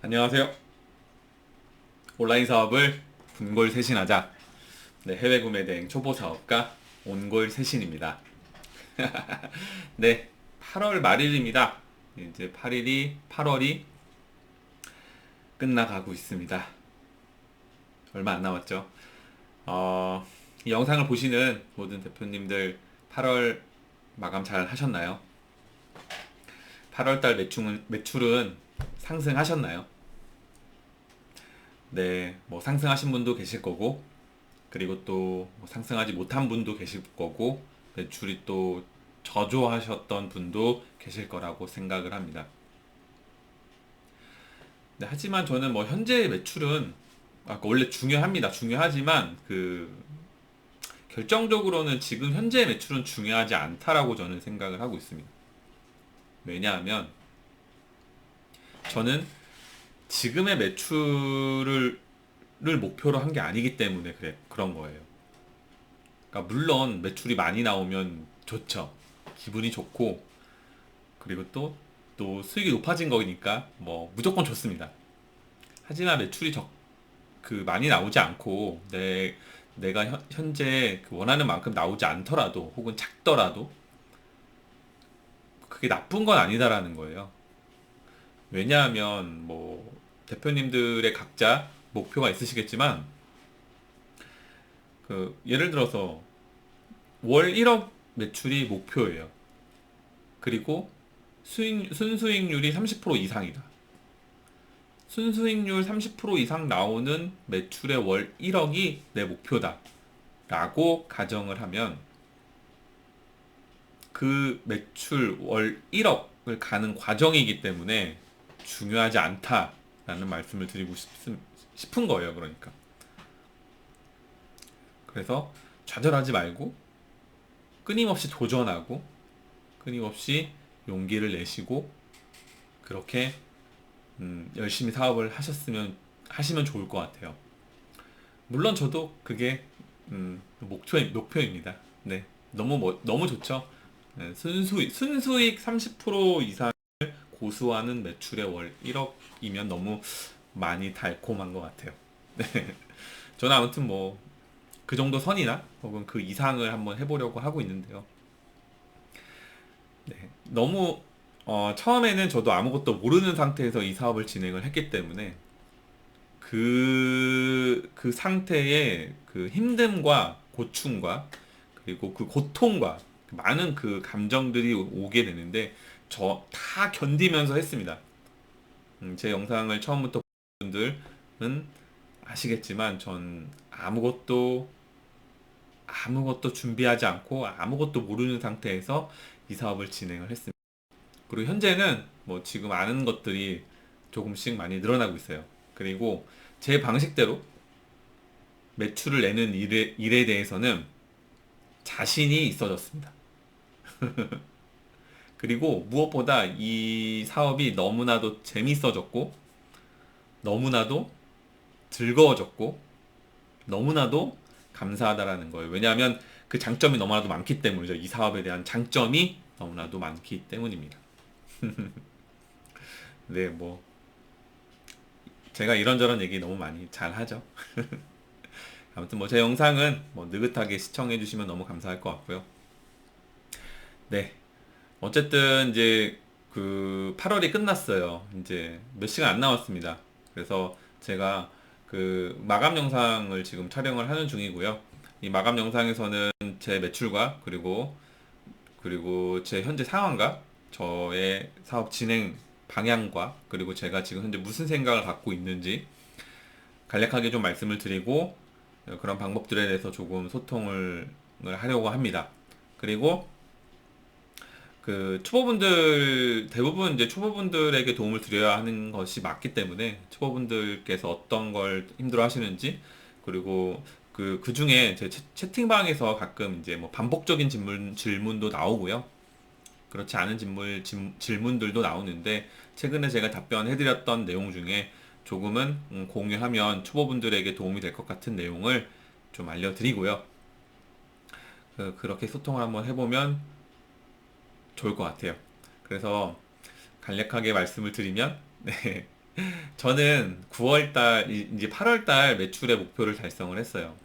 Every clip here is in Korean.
안녕하세요. 온라인 사업을 분골쇄신하자. 네, 해외 구매 대행 초보 사업가 온골쇄신입니다. 네, 8월 말일입니다. 이제 8월이 끝나가고 있습니다. 얼마 안 남았죠. 이 영상을 보시는 모든 대표님들 8월 마감 잘 하셨나요? 8월 달 매출은 상승하셨나요? 네, 뭐 상승하신 분도 계실 거고, 그리고 또뭐 상승하지 못한 분도 계실 거고 매출이 또 저조하셨던 분도 계실 거라고 생각을 합니다. 네, 하지만 저는 뭐 현재의 매출은 원래 중요합니다. 중요하지만 결정적으로는 지금 현재의 매출은 중요하지 않다라고 저는 생각을 하고 있습니다. 왜냐하면 저는 지금의 매출을 목표로 한 게 아니기 때문에 그런 거예요. 그러니까 물론 매출이 많이 나오면 좋죠. 기분이 좋고 그리고 또 수익이 높아진 거니까 뭐 무조건 좋습니다. 하지만 매출이 많이 나오지 않고 내가 현재 원하는 만큼 나오지 않더라도 혹은 작더라도 그게 나쁜 건 아니다라는 거예요. 왜냐하면 뭐 대표님들의 각자 목표가 있으시겠지만 예를 들어서 월 1억 매출이 목표예요. 그리고 순수익률이 30% 이상이다. 순수익률 30% 이상 나오는 매출의 월 1억이 내 목표다. 라고 가정을 하면 그 매출 월 1억을 가는 과정이기 때문에 중요하지 않다라는 말씀을 드리고 싶은 거예요. 그러니까. 그래서 좌절하지 말고 끊임없이 도전하고 끊임없이 용기를 내시고 그렇게 열심히 사업을 하시면 좋을 것 같아요. 물론 저도 그게 목표입니다. 네, 너무 좋죠. 네, 순수익 30% 이상 고수하는 매출의 월 1억이면 너무 많이 달콤한 것 같아요. 네, 저는 아무튼 뭐 그 정도 선이나 혹은 그 이상을 한번 해보려고 하고 있는데요. 네, 너무 처음에는 저도 아무것도 모르는 상태에서 이 사업을 진행을 했기 때문에 그 상태의 그 힘듦과 고충과 그리고 그 고통과 많은 그 감정들이 오게 되는데 저 다 견디면서 했습니다. 제 영상을 처음부터 본 분들은 아시겠지만 전 아무것도 준비하지 않고 아무것도 모르는 상태에서 이 사업을 진행을 했습니다. 그리고 현재는 뭐 지금 아는 것들이 조금씩 많이 늘어나고 있어요. 그리고 제 방식대로 매출을 내는 일에 대해서는 자신이 있어졌습니다. 그리고 무엇보다 이 사업이 너무나도 재밌어졌고, 너무나도 즐거워졌고, 너무나도 감사하다라는 거예요. 왜냐하면 그 장점이 너무나도 많기 때문이죠. 이 사업에 대한 장점이 너무나도 많기 때문입니다. 네, 뭐, 제가 이런저런 얘기 너무 많이 잘 하죠. 아무튼 뭐 제 영상은 뭐 느긋하게 시청해 주시면 너무 감사할 것 같고요. 네. 어쨌든 이제 8월이 끝났어요. 이제 몇 시간 안 남았습니다. 그래서 제가 마감 영상을 지금 촬영을 하는 중이고요. 이 마감 영상에서는 제 매출과 그리고 제 현재 상황과 저의 사업 진행 방향과 그리고 제가 지금 현재 무슨 생각을 갖고 있는지 간략하게 좀 말씀을 드리고 그런 방법들에 대해서 조금 소통을 하려고 합니다. 그리고 대부분 이제 초보분들에게 도움을 드려야 하는 것이 맞기 때문에 초보분들께서 어떤 걸 힘들어 하시는지 그리고 그 중에 제 채팅방에서 가끔 이제 뭐 반복적인 질문도 나오고요. 그렇지 않은 질문들도 나오는데 최근에 제가 답변해드렸던 내용 중에 조금은 공유하면 초보분들에게 도움이 될 것 같은 내용을 좀 알려드리고요. 그렇게 소통을 한번 해보면 좋을 것 같아요. 그래서 간략하게 말씀을 드리면 네. 저는 9월달, 이제 8월달 매출의 목표를 달성을 했어요.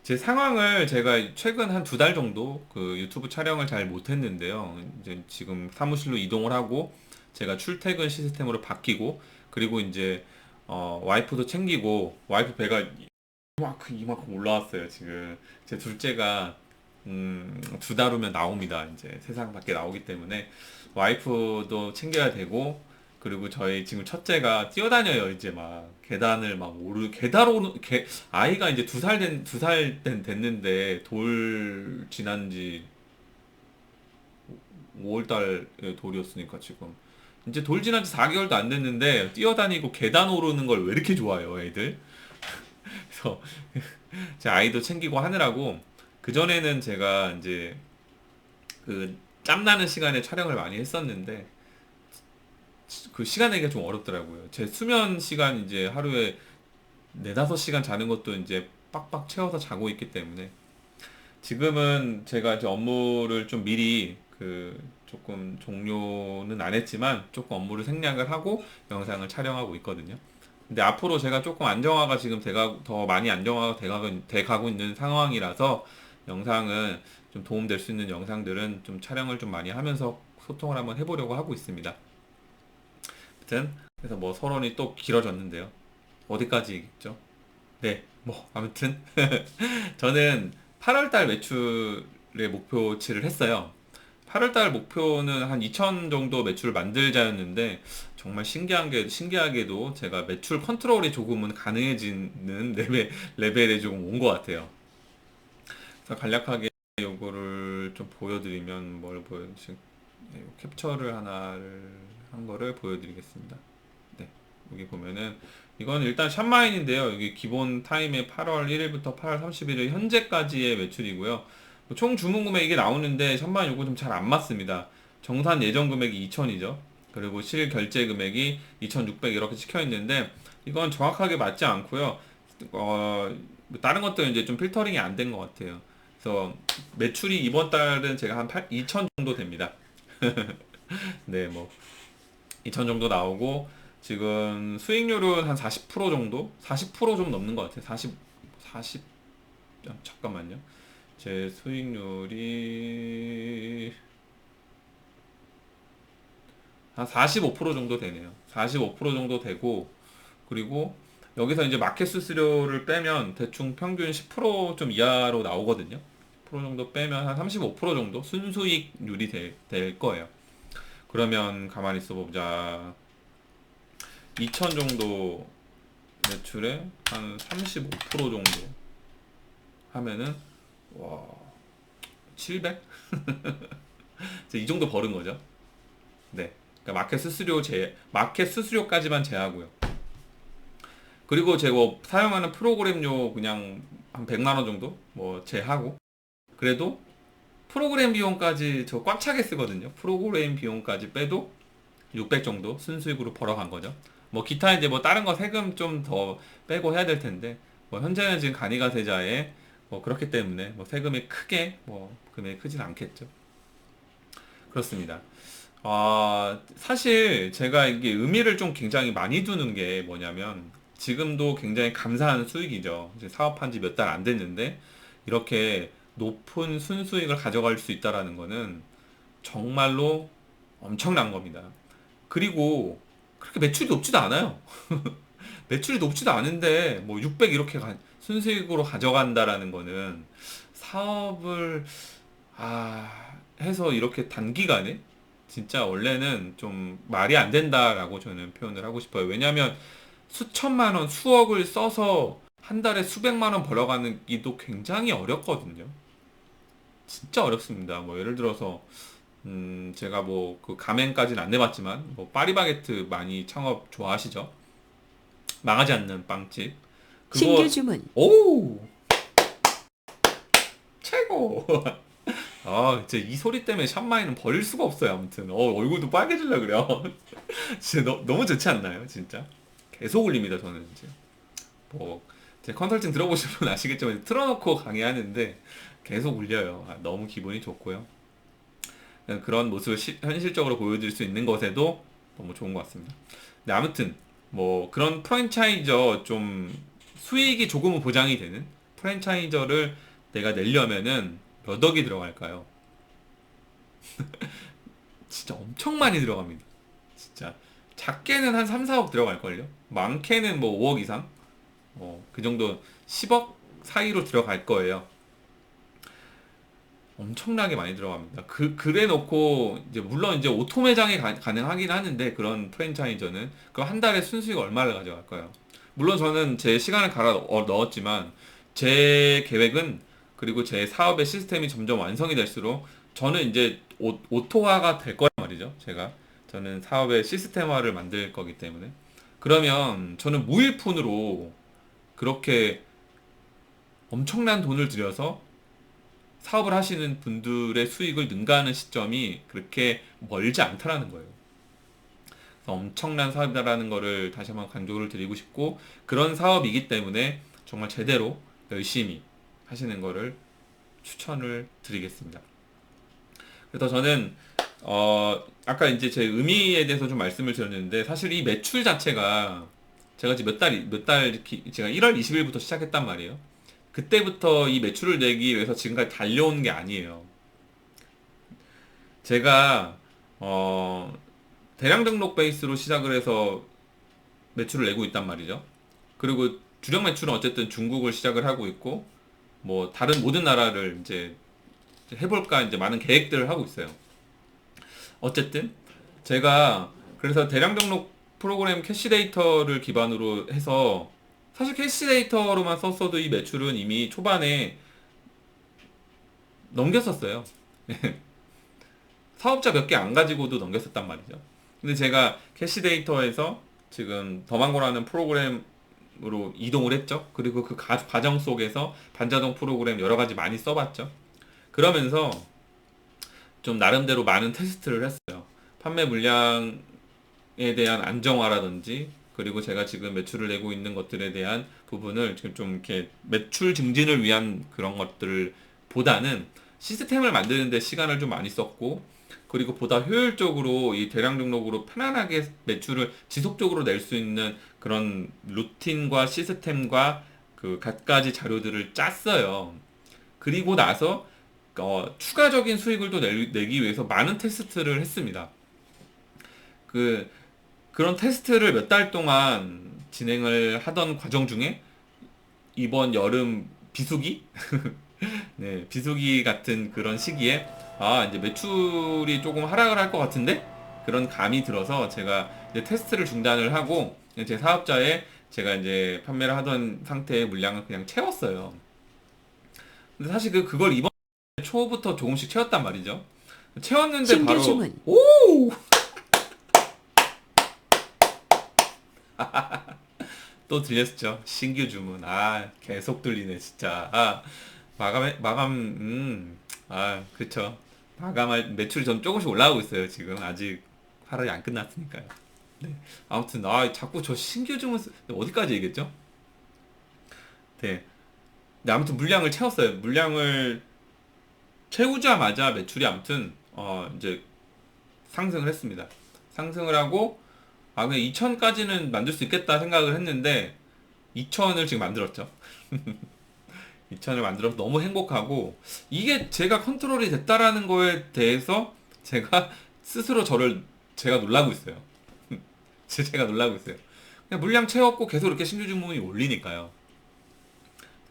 제 상황을 제가 최근 한 2달 정도 그 유튜브 촬영을 잘 못했는데요. 이제 지금 사무실로 이동을 하고 제가 출퇴근 시스템으로 바뀌고 그리고 이제 와이프도 챙기고 와이프 배가 이만큼 올라왔어요, 지금. 제 둘째가 2달 후면 나옵니다. 이제 세상 밖에 나오기 때문에 와이프도 챙겨야 되고 그리고 저희 지금 첫째가 뛰어다녀요. 이제 막 계단을 막 계단 오르 아이가 이제 2살 됐는데 돌 지난 지 5월 달에 돌이었으니까 지금 이제 돌 지난 지 4개월도 안 됐는데 뛰어다니고 계단 오르는 걸 왜 이렇게 좋아해요, 애들? 그래서 제 아이도 챙기고 하느라고 그전에는 제가 이제 그 짬나는 시간에 촬영을 많이 했었는데 그 시간 내기가 좀 어렵더라고요. 제 수면 시간 이제 하루에 4-5시간 자는 것도 이제 빡빡 채워서 자고 있기 때문에 지금은 제가 이제 업무를 좀 미리 그 조금 종료는 안 했지만 조금 업무를 생략을 하고 영상을 촬영하고 있거든요. 근데 앞으로 제가 조금 안정화가 지금 더 많이 안정화가 돼가고 있는 상황이라서 영상은 좀 도움될 수 있는 영상들은 좀 촬영을 좀 많이 하면서 소통을 한번 해보려고 하고 있습니다. 아무튼 그래서 뭐 서론이 또 길어졌는데요. 어디까지 얘기했죠? 네, 뭐 아무튼 저는 8월달 매출의 목표치를 했어요. 8월달 목표는 한 2천 정도 매출을 만들자였는데 정말 신기하게도 제가 매출 컨트롤이 조금은 가능해지는 레벨에 조금 온 것 같아요. 그래서 간략하게 요거를 좀 보여드리면 캡처를 하나를 한 거를 보여드리겠습니다. 네, 여기 보면은 이건 일단 샵마인인데요. 여기 기본 타임에 8월 1일부터 8월 31일 현재까지의 매출이고요. 총 주문 금액 이게 나오는데 샵마인 요거 좀 잘 안 맞습니다. 정산 예정 금액이 2천이죠. 그리고 실 결제 금액이 2,600 이렇게 찍혀 있는데 이건 정확하게 맞지 않고요. 다른 것들은 이제 좀 필터링이 안 된 것 같아요. 그래서 매출이 이번 달은 제가 한 2천 정도 됩니다. 네, 뭐 2천 정도 나오고 지금 수익률은 한 40% 정도? 40%좀 넘는 것 같아요. 40, 잠깐만요. 제 수익률이 한 45% 정도 되네요. 45% 정도 되고 그리고 여기서 이제 마켓 수수료를 빼면 대충 평균 10%좀 이하로 나오거든요. 10% 정도 빼면 한 35% 정도 순수익률이 될 거예요. 그러면 가만히 있어 보자. 2천 정도 매출에 한 35% 정도 하면은 와 700? 이 정도 버는 거죠. 네. 그러니까 마켓 수수료까지만 제하고요. 그리고 제가 사용하는 프로그램료 그냥 한 100만 원 정도 뭐 제하고 그래도 프로그램 비용까지 저 꽉 차게 쓰거든요. 프로그램 비용까지 빼도 600 정도 순수익으로 벌어간 거죠. 뭐 기타 이제 뭐 다른 거 세금 좀 더 빼고 해야 될 텐데 뭐 현재는 지금 간이가세자에 뭐 그렇기 때문에 뭐 세금이 크게 뭐 금액이 크진 않겠죠. 그렇습니다. 사실 제가 이게 의미를 좀 굉장히 많이 두는 게 뭐냐면 지금도 굉장히 감사한 수익이죠. 이제 사업한 지 몇 달 안 됐는데 이렇게 높은 순수익을 가져갈 수 있다라는 거는 정말로 엄청난 겁니다. 그리고 그렇게 매출이 높지도 않아요. 매출이 높지도 않은데 뭐 600 이렇게 순수익으로 가져간다라는 거는 사업을 해서 이렇게 단기간에 진짜 원래는 좀 말이 안 된다라고 저는 표현을 하고 싶어요. 왜냐하면 수천만 원, 수억을 써서 한 달에 수백만 원 벌어가는 기도 굉장히 어렵거든요. 진짜 어렵습니다. 뭐 예를 들어서 제가 뭐 그 가맹까지는 안 내봤지만 뭐 파리바게트 많이 창업 좋아하시죠? 망하지 않는 빵집. 신규 그거 주문. 오 최고. 진짜 이 소리 때문에 샵마이는 버릴 수가 없어요. 아무튼 얼굴도 빨개질라 그래요. 진짜 너무 좋지 않나요? 진짜 계속 울립니다. 저는 이제 제 컨설팅 들어보신 분 아시겠지만 틀어놓고 강의하는데 계속 울려요. 너무 기분이 좋고요. 그런 모습을 현실적으로 보여드릴 수 있는 것에도 너무 좋은 것 같습니다. 네, 아무튼 뭐 그런 프랜차이저 좀 수익이 조금은 보장이 되는 프랜차이저를 내가 내려면은 몇 억이 들어갈까요? 진짜 엄청 많이 들어갑니다. 진짜 작게는 한 3, 4억 들어갈걸요? 많게는 뭐 5억 이상? 그 정도 10억 사이로 들어갈 거예요. 엄청나게 많이 들어갑니다. 그래 놓고, 이제, 물론 이제 오토 매장이 가능하긴 하는데, 그런 프랜차이저는. 그럼 한 달에 순수익 얼마를 가져갈까요? 물론 저는 제 시간을 갈아 넣었지만, 제 계획은, 그리고 제 사업의 시스템이 점점 완성이 될수록, 저는 이제 오토화가 될 거란 말이죠. 저는 사업의 시스템화를 만들 거기 때문에. 그러면 저는 무일푼으로 그렇게 엄청난 돈을 들여서 사업을 하시는 분들의 수익을 능가하는 시점이 그렇게 멀지 않다라는 거예요. 그래서 엄청난 사업이다라는 거를 다시 한번 강조를 드리고 싶고, 그런 사업이기 때문에 정말 제대로 열심히 하시는 거를 추천을 드리겠습니다. 그래서 저는 아까 이제 제 의미에 대해서 좀 말씀을 드렸는데, 사실 이 매출 자체가 제가 지금 제가 1월 20일부터 시작했단 말이에요. 그때부터 이 매출을 내기 위해서 지금까지 달려온 게 아니에요. 제가 어, 대량 등록 베이스로 시작을 해서 매출을 내고 있단 말이죠. 그리고 주력 매출은 어쨌든 중국을 시작을 하고 있고, 뭐 다른 모든 나라를 이제 해볼까 이제 많은 계획들을 하고 있어요. 어쨌든 제가 그래서 대량 등록 프로그램 캐시 데이터를 기반으로 해서, 사실 캐시 데이터로만 썼어도 이 매출은 이미 초반에 넘겼었어요. 사업자 몇 개 안 가지고도 넘겼었단 말이죠. 근데 제가 캐시 데이터에서 지금 더망고라는 프로그램으로 이동을 했죠. 그리고 그 과정 속에서 반자동 프로그램 여러 가지 많이 써봤죠. 그러면서 좀 나름대로 많은 테스트를 했어요. 판매 물량에 대한 안정화라든지, 그리고 제가 지금 매출을 내고 있는 것들에 대한 부분을 지금 좀 이렇게 매출 증진을 위한 그런 것들을 보다는 시스템을 만드는데 시간을 좀 많이 썼고, 그리고 보다 효율적으로 이 대량 등록으로 편안하게 매출을 지속적으로 낼 수 있는 그런 루틴과 시스템과 그 갖가지 자료들을 짰어요. 그리고 나서 추가적인 수익을 또 내기 위해서 많은 테스트를 했습니다. 그 그런 테스트를 몇 달 동안 진행을 하던 과정 중에 이번 여름 비수기? 네, 비수기 같은 그런 시기에 이제 매출이 조금 하락을 할 것 같은데? 그런 감이 들어서 제가 이제 테스트를 중단을 하고 제 사업자에 제가 이제 판매를 하던 상태의 물량을 그냥 채웠어요. 근데 사실 그걸 이번 초부터 조금씩 채웠단 말이죠. 채웠는데 신규 바로 주문. 오! 또 들렸죠. 신규 주문. 계속 들리네, 진짜. 그쵸. 마감할 매출이 좀 조금씩 올라가고 있어요, 지금. 아직 8월이 안 끝났으니까요. 네. 아무튼, 자꾸 저 신규 주문, 어디까지 얘기했죠? 네. 네, 아무튼 물량을 채웠어요. 물량을 채우자마자 매출이 아무튼, 이제 상승을 했습니다. 상승을 하고, 그냥 2천까지는 만들 수 있겠다 생각을 했는데, 2천을 지금 만들었죠. 2천을 만들어서 너무 행복하고, 이게 제가 컨트롤이 됐다라는 거에 대해서 제가 스스로 제가 놀라고 있어요. 제가 놀라고 있어요. 그냥 물량 채웠고 계속 이렇게 신규 주문이 올리니까요.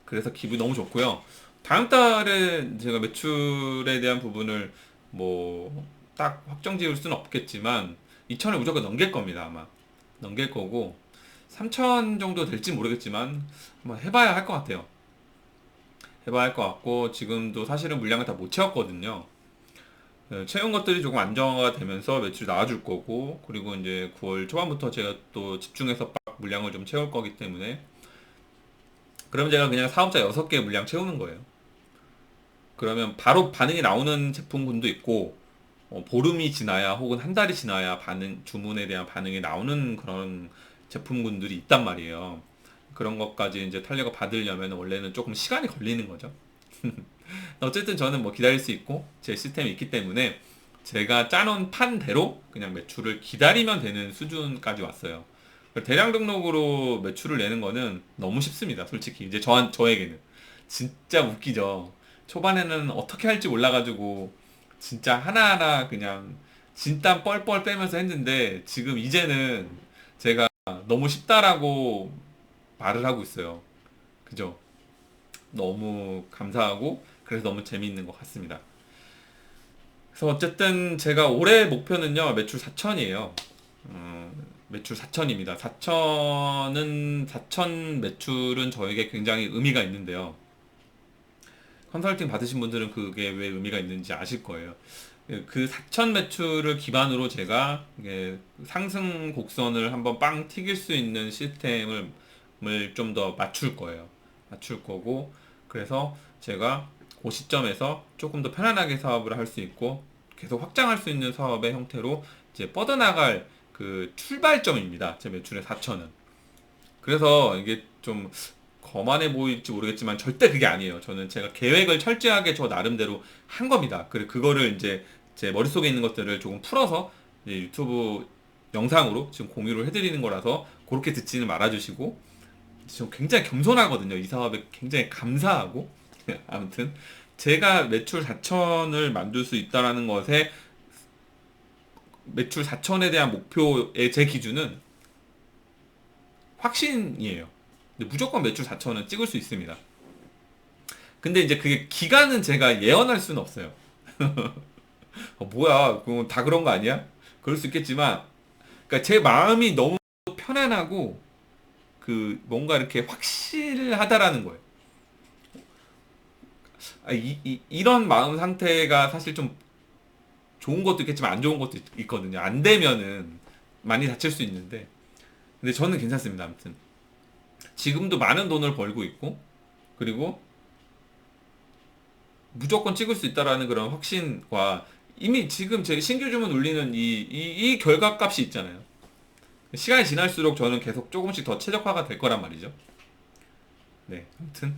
그래서 기분이 너무 좋고요. 다음 달에 제가 매출에 대한 부분을 뭐 딱 확정 지을 수는 없겠지만 2천을 무조건 넘길 겁니다, 아마. 넘길 거고 3천 정도 될지 모르겠지만 한번 해봐야 할 것 같아요. 해봐야 할 것 같고, 지금도 사실은 물량을 다 못 채웠거든요. 채운 것들이 조금 안정화가 되면서 매출이 나와줄 거고, 그리고 이제 9월 초반부터 제가 또 집중해서 빡 물량을 좀 채울 거기 때문에, 그럼 제가 그냥 사업자 6개 물량 채우는 거예요. 그러면 바로 반응이 나오는 제품군도 있고, 보름이 지나야 혹은 한 달이 지나야 주문에 대한 반응이 나오는 그런 제품군들이 있단 말이에요. 그런 것까지 이제 탄력을 받으려면 원래는 조금 시간이 걸리는 거죠. 어쨌든 저는 뭐 기다릴 수 있고 제 시스템이 있기 때문에 제가 짜놓은 판대로 그냥 매출을 기다리면 되는 수준까지 왔어요. 대량 등록으로 매출을 내는 거는 너무 쉽습니다. 솔직히 이제 저에게는 진짜 웃기죠. 초반에는 어떻게 할지 몰라가지고 진짜 하나하나 그냥 진땀 뻘뻘 빼면서 했는데 지금 이제는 제가 너무 쉽다라고 말을 하고 있어요. 그죠? 너무 감사하고 그래서 너무 재미있는 것 같습니다. 그래서 어쨌든 제가 올해 목표는요, 매출 4천이에요. 매출 4천입니다. 4천 매출은 저에게 굉장히 의미가 있는데요. 컨설팅 받으신 분들은 그게 왜 의미가 있는지 아실 거예요. 그 4천 매출을 기반으로 제가 상승 곡선을 한번 빵 튀길 수 있는 시스템을 좀 더 맞출 거예요. 맞출 거고, 그래서 제가 그 시점에서 조금 더 편안하게 사업을 할 수 있고, 계속 확장할 수 있는 사업의 형태로 이제 뻗어나갈 그 출발점입니다. 제 매출의 4천은. 그래서 이게 좀 거만해 보일지 모르겠지만 절대 그게 아니에요. 저는 제가 계획을 철저하게 저 나름대로 한 겁니다. 그리고 그거를 이제 제 머릿속에 있는 것들을 조금 풀어서 이제 유튜브 영상으로 지금 공유를 해드리는 거라서 그렇게 듣지는 말아주시고, 저 굉장히 겸손하거든요. 이 사업에 굉장히 감사하고 아무튼 제가 매출 4천을 만들 수 있다라는 것에 매출 4천에 대한 목표의 제 기준은 확신이에요. 근데 무조건 매출 4천은 찍을 수 있습니다. 근데 이제 그게 기간은 제가 예언할 수는 없어요. 뭐야, 그건 다 그런 거 아니야? 그럴 수 있겠지만, 그러니까 제 마음이 너무 편안하고 그 뭔가 이렇게 확실하다라는 거예요. 이런 마음 상태가 사실 좀 좋은 것도 있겠지만 안 좋은 것도 있거든요. 안 되면은 많이 다칠 수 있는데, 근데 저는 괜찮습니다. 아무튼 지금도 많은 돈을 벌고 있고, 그리고 무조건 찍을 수 있다라는 그런 확신과 이미 지금 제 신규 주문 울리는 이 결과값이 있잖아요. 시간이 지날수록 저는 계속 조금씩 더 최적화가 될 거란 말이죠. 네, 아무튼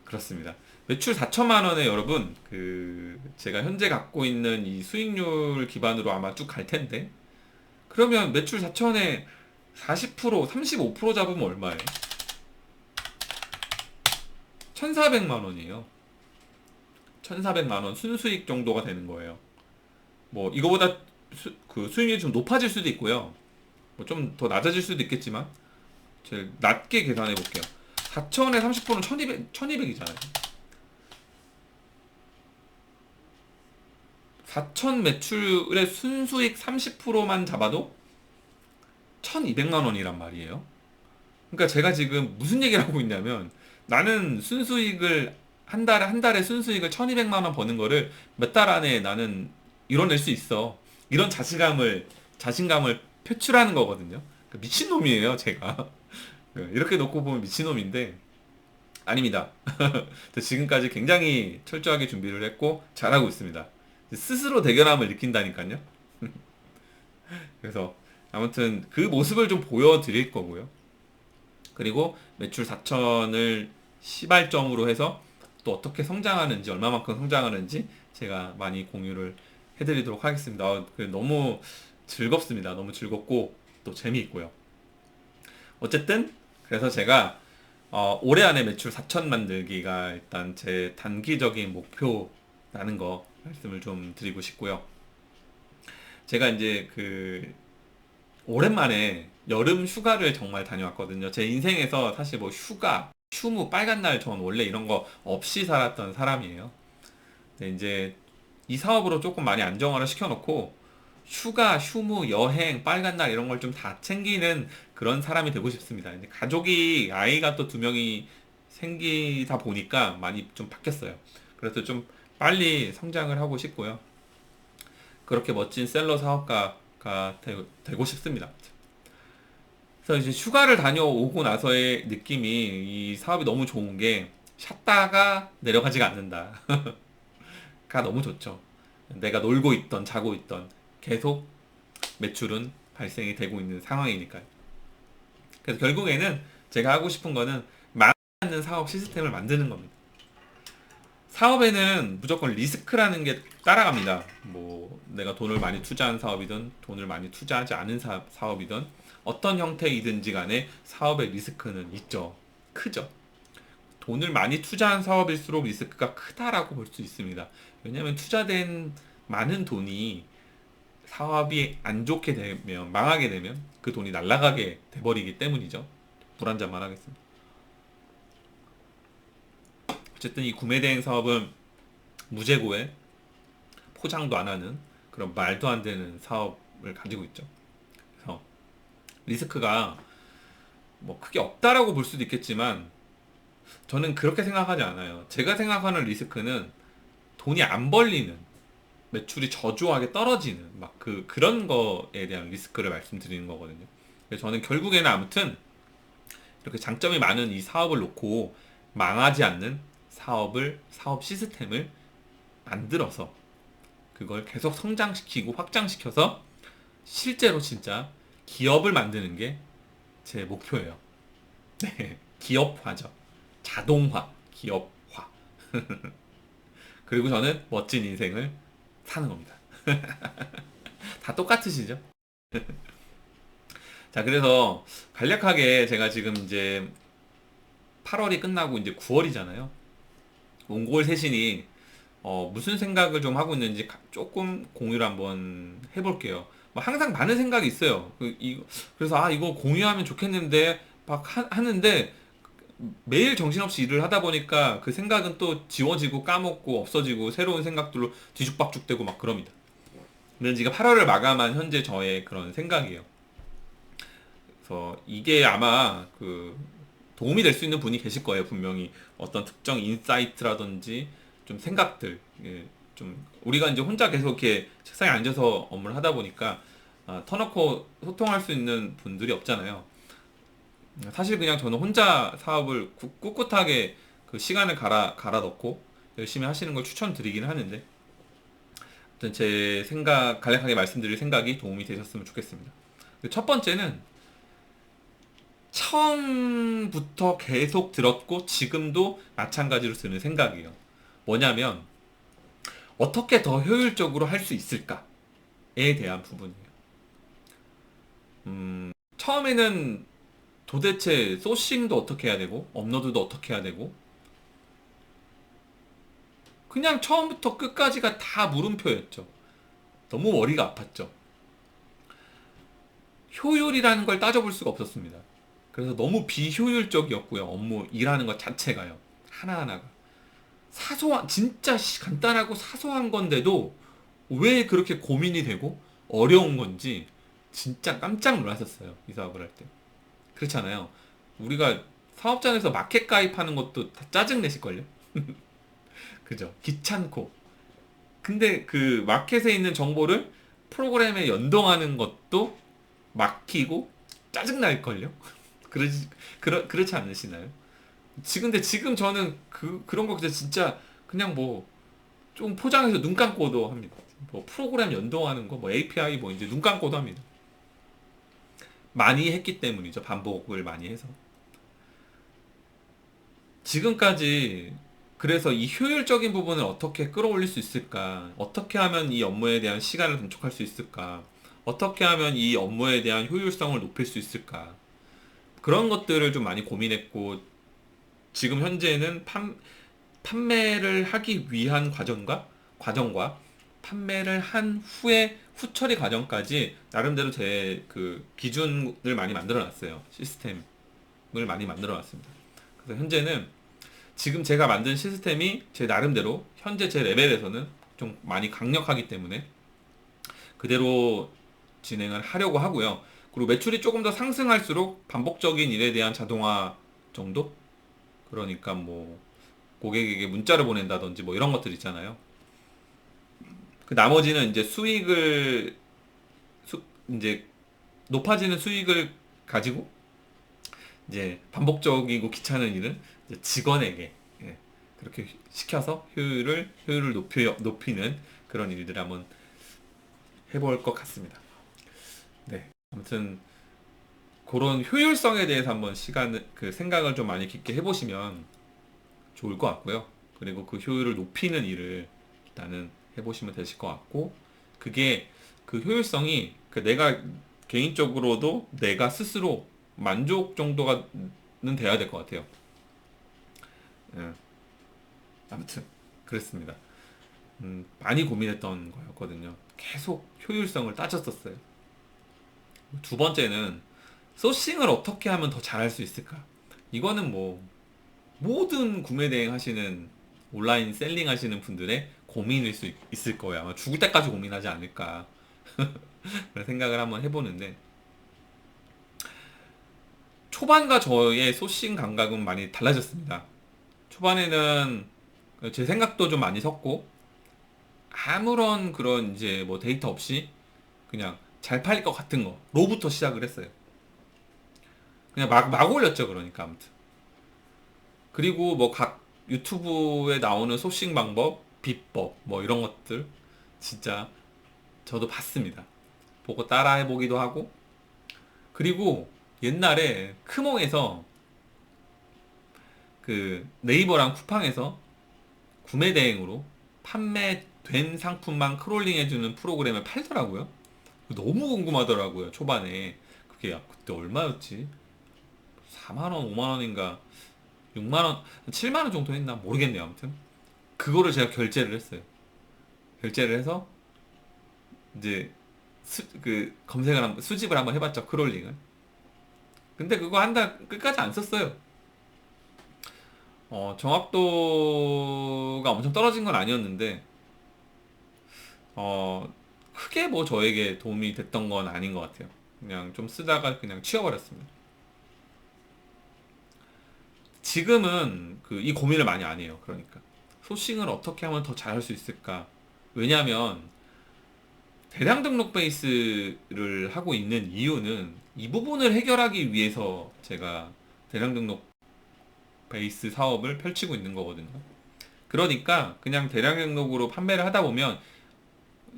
그렇습니다. 매출 4천만 원에 여러분, 그 제가 현재 갖고 있는 이 수익률 기반으로 아마 쭉 갈 텐데, 그러면 매출 4천에 40%, 35% 잡으면 얼마예요? 1,400만 원이에요. 1,400만 원 순수익 정도가 되는 거예요. 뭐 이거보다 그 수익률이 좀 높아질 수도 있고요. 뭐 좀 더 낮아질 수도 있겠지만 제일 낮게 계산해 볼게요. 4천에 30%는 1200이잖아요. 4천 매출의 순수익 30%만 잡아도 1200만 원이란 말이에요. 그러니까 제가 지금 무슨 얘기를 하고 있냐면, 나는 순수익을 한 달에 순수익을 1200만 원 버는 거를 몇 달 안에 나는 이뤄낼 수 있어. 이런 자신감을 표출하는 거거든요. 그러니까 미친놈이에요, 제가. 이렇게 놓고 보면 미친놈인데, 아닙니다. 지금까지 굉장히 철저하게 준비를 했고, 잘하고 있습니다. 스스로 대견함을 느낀다니까요. 그래서, 아무튼 그 모습을 좀 보여드릴 거고요. 그리고 매출 4천을 시발점으로 해서 또 어떻게 성장하는지, 얼마만큼 성장하는지 제가 많이 공유를 해드리도록 하겠습니다. 너무 즐겁습니다. 너무 즐겁고 또 재미있고요. 어쨌든 그래서 제가 올해 안에 매출 4천 만들기가 일단 제 단기적인 목표라는 거 말씀을 좀 드리고 싶고요. 제가 이제 그 오랜만에 여름 휴가를 정말 다녀왔거든요. 제 인생에서 사실 뭐 휴가, 휴무, 빨간 날, 전 원래 이런 거 없이 살았던 사람이에요. 근데 이제 이 사업으로 조금 많이 안정화를 시켜놓고 휴가, 휴무, 여행, 빨간 날 이런 걸 좀 다 챙기는 그런 사람이 되고 싶습니다. 근데 가족이, 아이가 또 두 명이 생기다 보니까 많이 좀 바뀌었어요. 그래서 좀 빨리 성장을 하고 싶고요. 그렇게 멋진 셀러 사업가가 되고 싶습니다. 그래서 이제 휴가를 다녀오고 나서의 느낌이, 이 사업이 너무 좋은 게 쉬었다가 내려가지가 않는다. 가 너무 좋죠. 내가 놀고 있던 자고 있던 계속 매출은 발생이 되고 있는 상황이니까요. 그래서 결국에는 제가 하고 싶은 거는 맞는 사업 시스템을 만드는 겁니다. 사업에는 무조건 리스크라는 게 따라갑니다. 뭐 내가 돈을 많이 투자한 사업이든 돈을 많이 투자하지 않은 사업이든 어떤 형태이든지 간에 사업의 리스크는 있죠. 크죠. 돈을 많이 투자한 사업일수록 리스크가 크다라고 볼 수 있습니다. 왜냐하면 투자된 많은 돈이 사업이 안 좋게 되면, 망하게 되면 그 돈이 날아가게 돼버리기 때문이죠. 물 한 잔만 하겠습니다. 어쨌든 이 구매대행 사업은 무재고에 포장도 안 하는 그런 말도 안 되는 사업을 가지고 있죠. 그래서 리스크가 뭐 크게 없다라고 볼 수도 있겠지만 저는 그렇게 생각하지 않아요. 제가 생각하는 리스크는 돈이 안 벌리는, 매출이 저조하게 떨어지는 막 그런 거에 대한 리스크를 말씀드리는 거거든요. 그래서 저는 결국에는 아무튼 이렇게 장점이 많은 이 사업을 놓고 망하지 않는 사업 시스템을 만들어서 그걸 계속 성장시키고 확장시켜서 실제로 진짜 기업을 만드는 게 제 목표예요. 네, 기업화죠. 자동화, 기업화. 그리고 저는 멋진 인생을 사는 겁니다. 다 똑같으시죠? 자, 그래서 간략하게 제가 지금 이제 8월이 끝나고 이제 9월이잖아요. 몽골 쇄신이 무슨 생각을 좀 하고 있는지 조금 공유를 한번 해볼게요. 뭐 항상 많은 생각이 있어요. 그래서 이거 공유하면 좋겠는데 막 하는데 매일 정신없이 일을 하다 보니까 그 생각은 또 지워지고 까먹고 없어지고 새로운 생각들로 뒤죽박죽되고 막 그럽니다. 근데 지금 8월을 마감한 현재 저의 그런 생각이에요. 그래서 이게 아마 도움이 될 수 있는 분이 계실 거예요. 분명히 어떤 특정 인사이트라든지 좀 생각들, 예, 좀 우리가 이제 혼자 계속 이렇게 책상에 앉아서 업무를 하다 보니까 터놓고 소통할 수 있는 분들이 없잖아요. 사실 그냥 저는 혼자 사업을 꿋꿋하게 그 시간을 갈아 넣고 열심히 하시는 걸 추천드리긴 하는데, 아무튼 제 생각, 간략하게 말씀드릴 생각이 도움이 되셨으면 좋겠습니다. 첫 번째는 처음부터 계속 들었고 지금도 마찬가지로 드는 생각이에요. 뭐냐면 어떻게 더 효율적으로 할 수 있을까에 대한 부분이에요. 처음에는 도대체 소싱도 어떻게 해야 되고 업로드도 어떻게 해야 되고 그냥 처음부터 끝까지가 다 물음표였죠. 너무 머리가 아팠죠. 효율이라는 걸 따져볼 수가 없었습니다. 그래서 너무 비효율적이었고요. 업무 일하는 것 자체가요. 하나하나가. 진짜 간단하고 사소한 건데도 왜 그렇게 고민이 되고 어려운 건지 진짜 깜짝 놀랐었어요. 이 사업을 할 때. 그렇잖아요. 우리가 사업장에서 마켓 가입하는 것도 다 짜증내실걸요? 그죠? 귀찮고. 근데 그 마켓에 있는 정보를 프로그램에 연동하는 것도 막히고 짜증날걸요? 그렇지 않으시나요? 근데 지금 저는 그런 거 진짜 그냥 뭐 좀 포장해서 눈 감고도 합니다. 뭐 프로그램 연동하는 거, 뭐 API 뭐 이제 눈 감고도 합니다. 많이 했기 때문이죠. 반복을 많이 해서. 지금까지 그래서 이 효율적인 부분을 어떻게 끌어올릴 수 있을까? 어떻게 하면 이 업무에 대한 시간을 단축할 수 있을까? 어떻게 하면 이 업무에 대한 효율성을 높일 수 있을까? 그런 것들을 좀 많이 고민했고, 지금 현재는 판매를 하기 위한 과정과 판매를 한 후에 후처리 과정까지 나름대로 제 기준을 많이 만들어 놨어요. 시스템을 많이 만들어 놨습니다. 그래서 현재는 지금 제가 만든 시스템이 제 나름대로 현재 제 레벨에서는 좀 많이 강력하기 때문에 그대로 진행을 하려고 하고요. 그리고 매출이 조금 더 상승할수록 반복적인 일에 대한 자동화 정도? 그러니까 뭐 고객에게 문자를 보낸다든지 뭐 이런 것들 있잖아요. 그 나머지는 이제 이제 높아지는 수익을 가지고 이제 반복적이고 귀찮은 일은 이제 직원에게, 예, 그렇게 시켜서 효율을 높이는 그런 일들을 한번 해볼 것 같습니다. 네. 아무튼 그런 효율성에 대해서 한번 생각을 좀 많이 깊게 해보시면 좋을 것 같고요. 그리고 그 효율을 높이는 일을 일단은 해보시면 되실 것 같고, 그게 그 효율성이 내가 개인적으로도 내가 스스로 만족 정도가는 돼야 될 것 같아요. 예. 아무튼 그랬습니다. 많이 고민했던 거였거든요. 계속 효율성을 따졌었어요. 두 번째는 소싱을 어떻게 하면 더 잘할 수 있을까? 이거는 뭐 모든 구매 대행 하시는 온라인 셀링 하시는 분들의 고민일 수 있을 거예요. 아마 죽을 때까지 고민하지 않을까 그런 생각을 한번 해보는데, 초반과 저의 소싱 감각은 많이 달라졌습니다. 초반에는 제 생각도 좀 많이 섰고, 아무런 그런 이제 뭐 데이터 없이 그냥 잘 팔릴 것 같은 거로부터 시작을 했어요. 그냥 막 올렸죠. 그러니까 아무튼. 그리고 뭐 각 유튜브에 나오는 소싱 방법, 비법 뭐 이런 것들 진짜 저도 봤습니다. 보고 따라 해보기도 하고. 그리고 옛날에 크몽에서 그 네이버랑 쿠팡에서 구매 대행으로 판매된 상품만 크롤링 해주는 프로그램을 팔더라고요. 너무 궁금하더라고요, 초반에. 그게 그때 얼마였지? 4만원, 5만원인가 6만원, 7만원 정도 했나? 모르겠네요. 아무튼 그거를 제가 결제를 했어요. 결제를 해서 이제 수집을 한번 해봤죠. 크롤링을. 근데 그거 한 달 끝까지 안 썼어요. 정확도가 엄청 떨어진 건 아니었는데, 크게 뭐 저에게 도움이 됐던 건 아닌 것 같아요. 그냥 좀 쓰다가 그냥 치워버렸습니다. 지금은 이 고민을 많이 안 해요. 그러니까 소싱을 어떻게 하면 더 잘할 수 있을까? 왜냐하면 대량 등록 베이스를 하고 있는 이유는 이 부분을 해결하기 위해서 제가 대량 등록 베이스 사업을 펼치고 있는 거거든요. 그러니까 그냥 대량 등록으로 판매를 하다 보면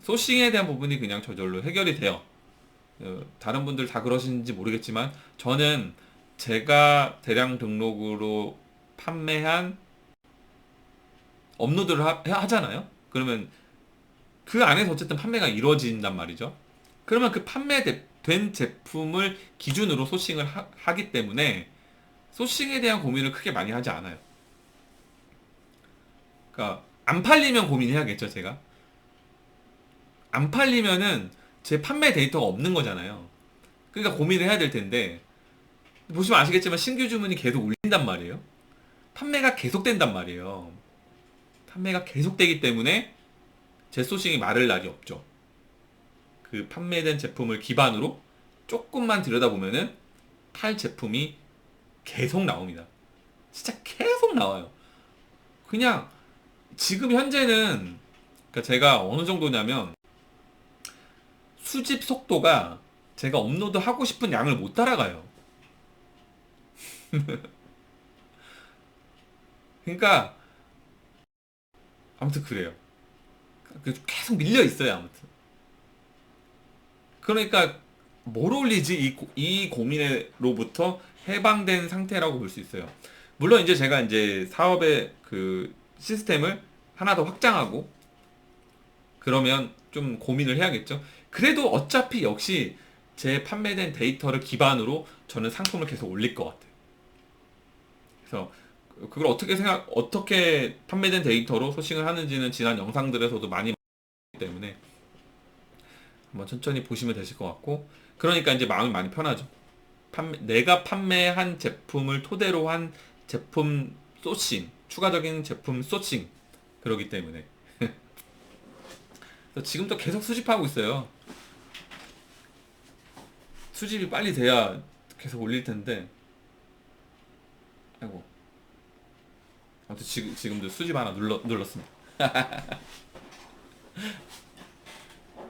소싱에 대한 부분이 그냥 저절로 해결이 돼요. 다른 분들 다 그러시는지 모르겠지만 저는 제가 대량 등록으로 판매한 업로드를 하잖아요. 그러면 그 안에서 어쨌든 판매가 이루어진단 말이죠. 그러면 그 판매된 제품을 기준으로 소싱을 하기 때문에 소싱에 대한 고민을 크게 많이 하지 않아요. 그러니까 안 팔리면 고민해야겠죠, 제가. 안 팔리면은 제 판매 데이터가 없는 거잖아요. 그러니까 고민을 해야 될 텐데, 보시면 아시겠지만 신규 주문이 계속 울린단 말이에요. 판매가 계속된단 말이에요. 판매가 계속되기 때문에 재소싱이 마를 날이 없죠. 그 판매된 제품을 기반으로 조금만 들여다보면은 팔 제품이 계속 나옵니다. 진짜 계속 나와요. 그냥 지금 현재는, 그러니까 제가 어느 정도냐면 수집 속도가 제가 업로드 하고 싶은 양을 못 따라가요. 그러니까 아무튼 그래요. 계속 밀려 있어요. 아무튼 그러니까 뭘 올리지, 이 고민으로부터 해방된 상태라고 볼 수 있어요. 물론 이제 제가 이제 사업의 그 시스템을 하나 더 확장하고 그러면 좀 고민을 해야겠죠. 그래도 어차피 역시 제 판매된 데이터를 기반으로 저는 상품을 계속 올릴 것 같아요. 그래서 그걸 어떻게 판매된 데이터로 소싱을 하는지는 지난 영상들에서도 많이 봤기 때문에 한번 천천히 보시면 되실 것 같고, 그러니까 이제 마음이 많이 편하죠. 내가 판매한 제품을 토대로 한 제품 소싱, 추가적인 제품 소싱, 그러기 때문에 그래서 지금도 계속 수집하고 있어요. 수집이 빨리 돼야 계속 올릴 텐데, 아이고. 아무튼 지금도 수집 하나 눌렀습니다.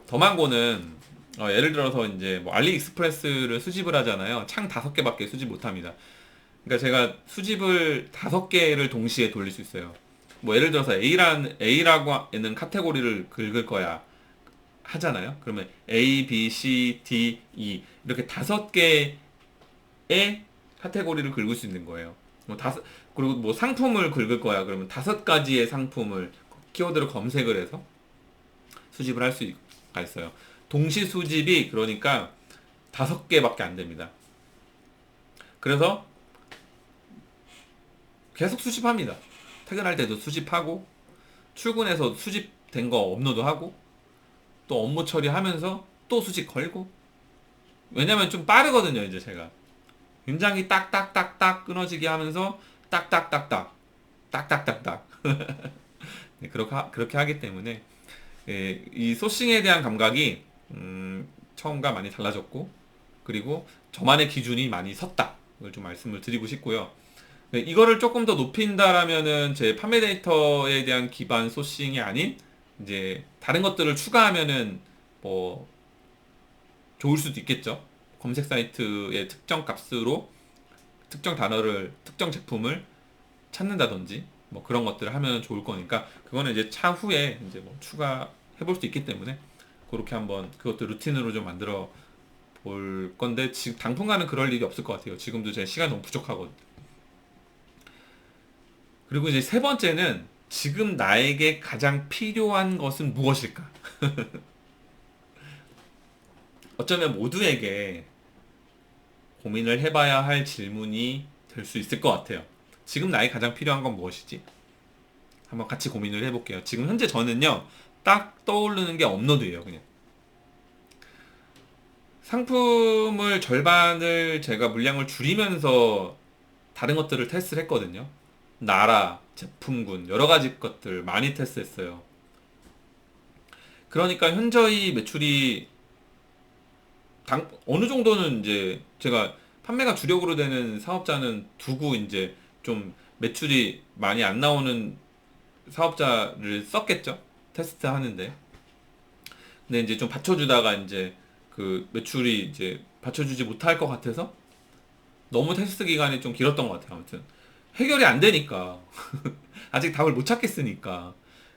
더 많고는 예를 들어서 이제 뭐 알리익스프레스를 수집을 하잖아요. 창 5개밖에 수집 못합니다. 그러니까 제가 수집을 5개를 동시에 돌릴 수 있어요. 뭐 예를 들어서 A라고 있는 카테고리를 긁을 거야 하잖아요. 그러면 A, B, C, D, E 이렇게 5개의 카테고리를 긁을 수 있는 거예요. 그리고 뭐 상품을 긁을 거야. 그러면 5가지의 상품을 키워드로 검색을 해서 수집을 할 수가 있어요. 동시 수집이 그러니까 5개밖에 안 됩니다. 그래서 계속 수집합니다. 퇴근할 때도 수집하고 출근해서 수집된 거 업로드하고 또 업무 처리하면서 또 수집 걸고. 왜냐면 좀 빠르거든요. 이제 제가 굉장히 딱딱딱딱 끊어지게 하면서 딱딱딱딱 딱딱딱딱 네, 그렇게 하기 때문에 예, 이 소싱에 대한 감각이 처음과 많이 달라졌고, 그리고 저만의 기준이 많이 섰다. 이걸 좀 말씀을 드리고 싶고요. 네, 이거를 조금 더 높인다라면은 제 판매 데이터에 대한 기반 소싱이 아닌 이제 다른 것들을 추가하면은 뭐 좋을 수도 있겠죠. 검색 사이트의 특정 값으로 특정 단어를, 특정 제품을 찾는다든지 뭐 그런 것들을 하면 좋을 거니까, 그거는 이제 차후에 이제 뭐 추가해 볼 수 있기 때문에 그렇게 한번 그것도 루틴으로 좀 만들어 볼 건데, 지금 당분간은 그럴 일이 없을 것 같아요. 지금도 제 시간이 너무 부족하거든요. 그리고 이제 세 번째는 지금 나에게 가장 필요한 것은 무엇일까? 어쩌면 모두에게 고민을 해봐야 할 질문이 될 수 있을 것 같아요. 지금 나에게 가장 필요한 건 무엇이지? 한번 같이 고민을 해볼게요. 지금 현재 저는요, 딱 떠오르는 게 업로드예요, 그냥. 상품을 절반을 제가 물량을 줄이면서 다른 것들을 테스트를 했거든요. 나라, 제품군, 여러 가지 것들 많이 테스트했어요. 그러니까 현저히 매출이 어느 정도는 이제 제가 판매가 주력으로 되는 사업자는 두고 이제 좀 매출이 많이 안 나오는 사업자를 썼겠죠. 테스트 하는데. 근데 이제 좀 받쳐주다가 이제 그 매출이 이제 받쳐주지 못할 것 같아서 너무 테스트 기간이 좀 길었던 것 같아요. 아무튼 해결이 안 되니까 아직 답을 못 찾겠으니까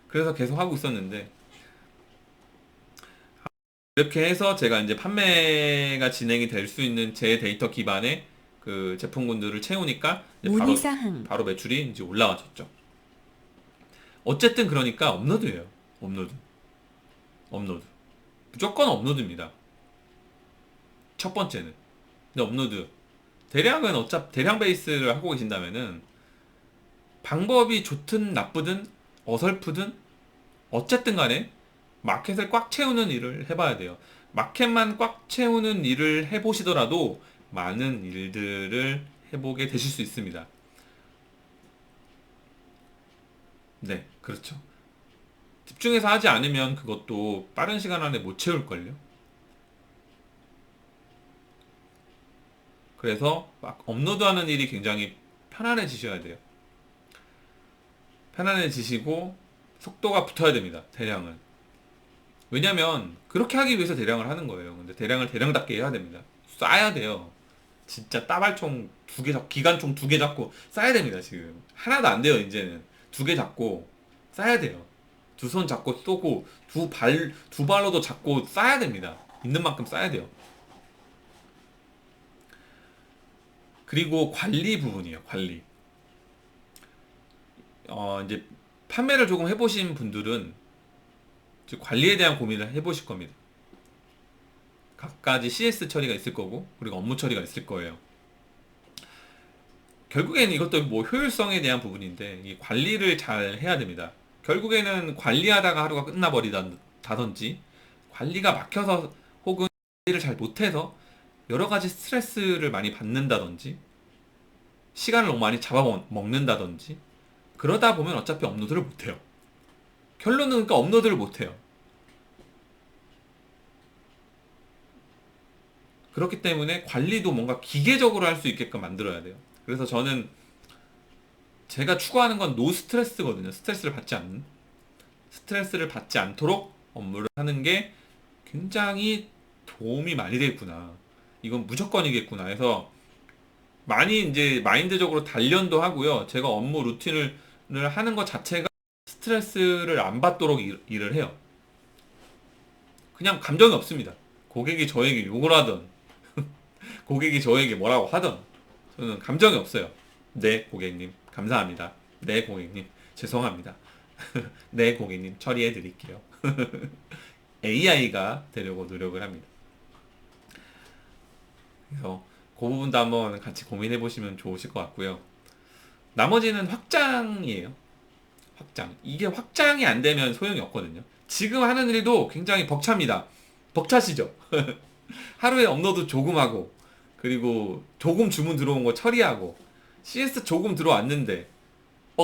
그래서 계속 하고 있었는데, 이렇게 해서 제가 이제 판매가 진행이 될 수 있는 제 데이터 기반의 그 제품군들을 채우니까 이제 문의사항, 바로 매출이 이제 올라와졌죠. 어쨌든 그러니까 업로드예요. 업로드. 업로드. 무조건 업로드입니다. 첫 번째는. 근데 업로드. 대량은 대량 베이스를 하고 계신다면은 방법이 좋든 나쁘든 어설프든 어쨌든 간에 마켓을 꽉 채우는 일을 해봐야 돼요. 마켓만 꽉 채우는 일을 해보시더라도 많은 일들을 해보게 되실 수 있습니다. 네, 그렇죠. 집중해서 하지 않으면 그것도 빠른 시간 안에 못 채울걸요. 그래서 막 업로드하는 일이 굉장히 편안해지셔야 돼요. 편안해지시고 속도가 붙어야 됩니다. 대량은. 왜냐면 그렇게 하기 위해서 대량을 하는 거예요. 근데 대량을 대량답게 해야 됩니다. 쏴야 돼요. 진짜 따발총 2개 기관총 2개 잡고 쏴야 됩니다. 지금 하나도 안 돼요. 이제는 2개 잡고 쏴야 돼요. 2손 잡고 쏘고 2발로도 잡고 쏴야 됩니다. 있는 만큼 쏴야 돼요. 그리고 관리 부분이에요. 관리. 이제 판매를 조금 해보신 분들은 이제 관리에 대한 고민을 해보실 겁니다. 각가지 CS 처리가 있을 거고, 그리고 업무 처리가 있을 거예요. 결국에는 이것도 뭐 효율성에 대한 부분인데, 이 관리를 잘 해야 됩니다. 결국에는 관리하다가 하루가 끝나버리다든지, 관리가 막혀서 혹은 관리를 잘 못해서 여러 가지 스트레스를 많이 받는다든지, 시간을 너무 많이 잡아먹는다든지, 그러다 보면 어차피 업로드를 못해요. 결론은 그러니까 업로드를 못해요. 그렇기 때문에 관리도 뭔가 기계적으로 할 수 있게끔 만들어야 돼요. 그래서 저는 제가 추구하는 건 노 스트레스거든요. 스트레스를 받지 않도록 업무를 하는 게 굉장히 도움이 많이 되겠구나. 이건 무조건이겠구나 해서 많이 이제 마인드적으로 단련도 하고요. 제가 업무 루틴을 하는 것 자체가 스트레스를 안 받도록 일을 해요. 그냥 감정이 없습니다. 고객이 저에게 욕을 하던, 고객이 저에게 뭐라고 하던, 저는 감정이 없어요. 네, 고객님. 감사합니다. 네, 고객님. 죄송합니다. 네, 고객님. 처리해 드릴게요. AI가 되려고 노력을 합니다. 그래서 그 부분도 한번 같이 고민해 보시면 좋으실 것 같고요. 나머지는 확장이에요. 확장. 이게 확장이 안 되면 소용이 없거든요. 지금 하는 일도 굉장히 벅찹니다. 벅차시죠? 하루에 업로드 조금 하고, 그리고 조금 주문 들어온 거 처리하고, CS 조금 들어왔는데,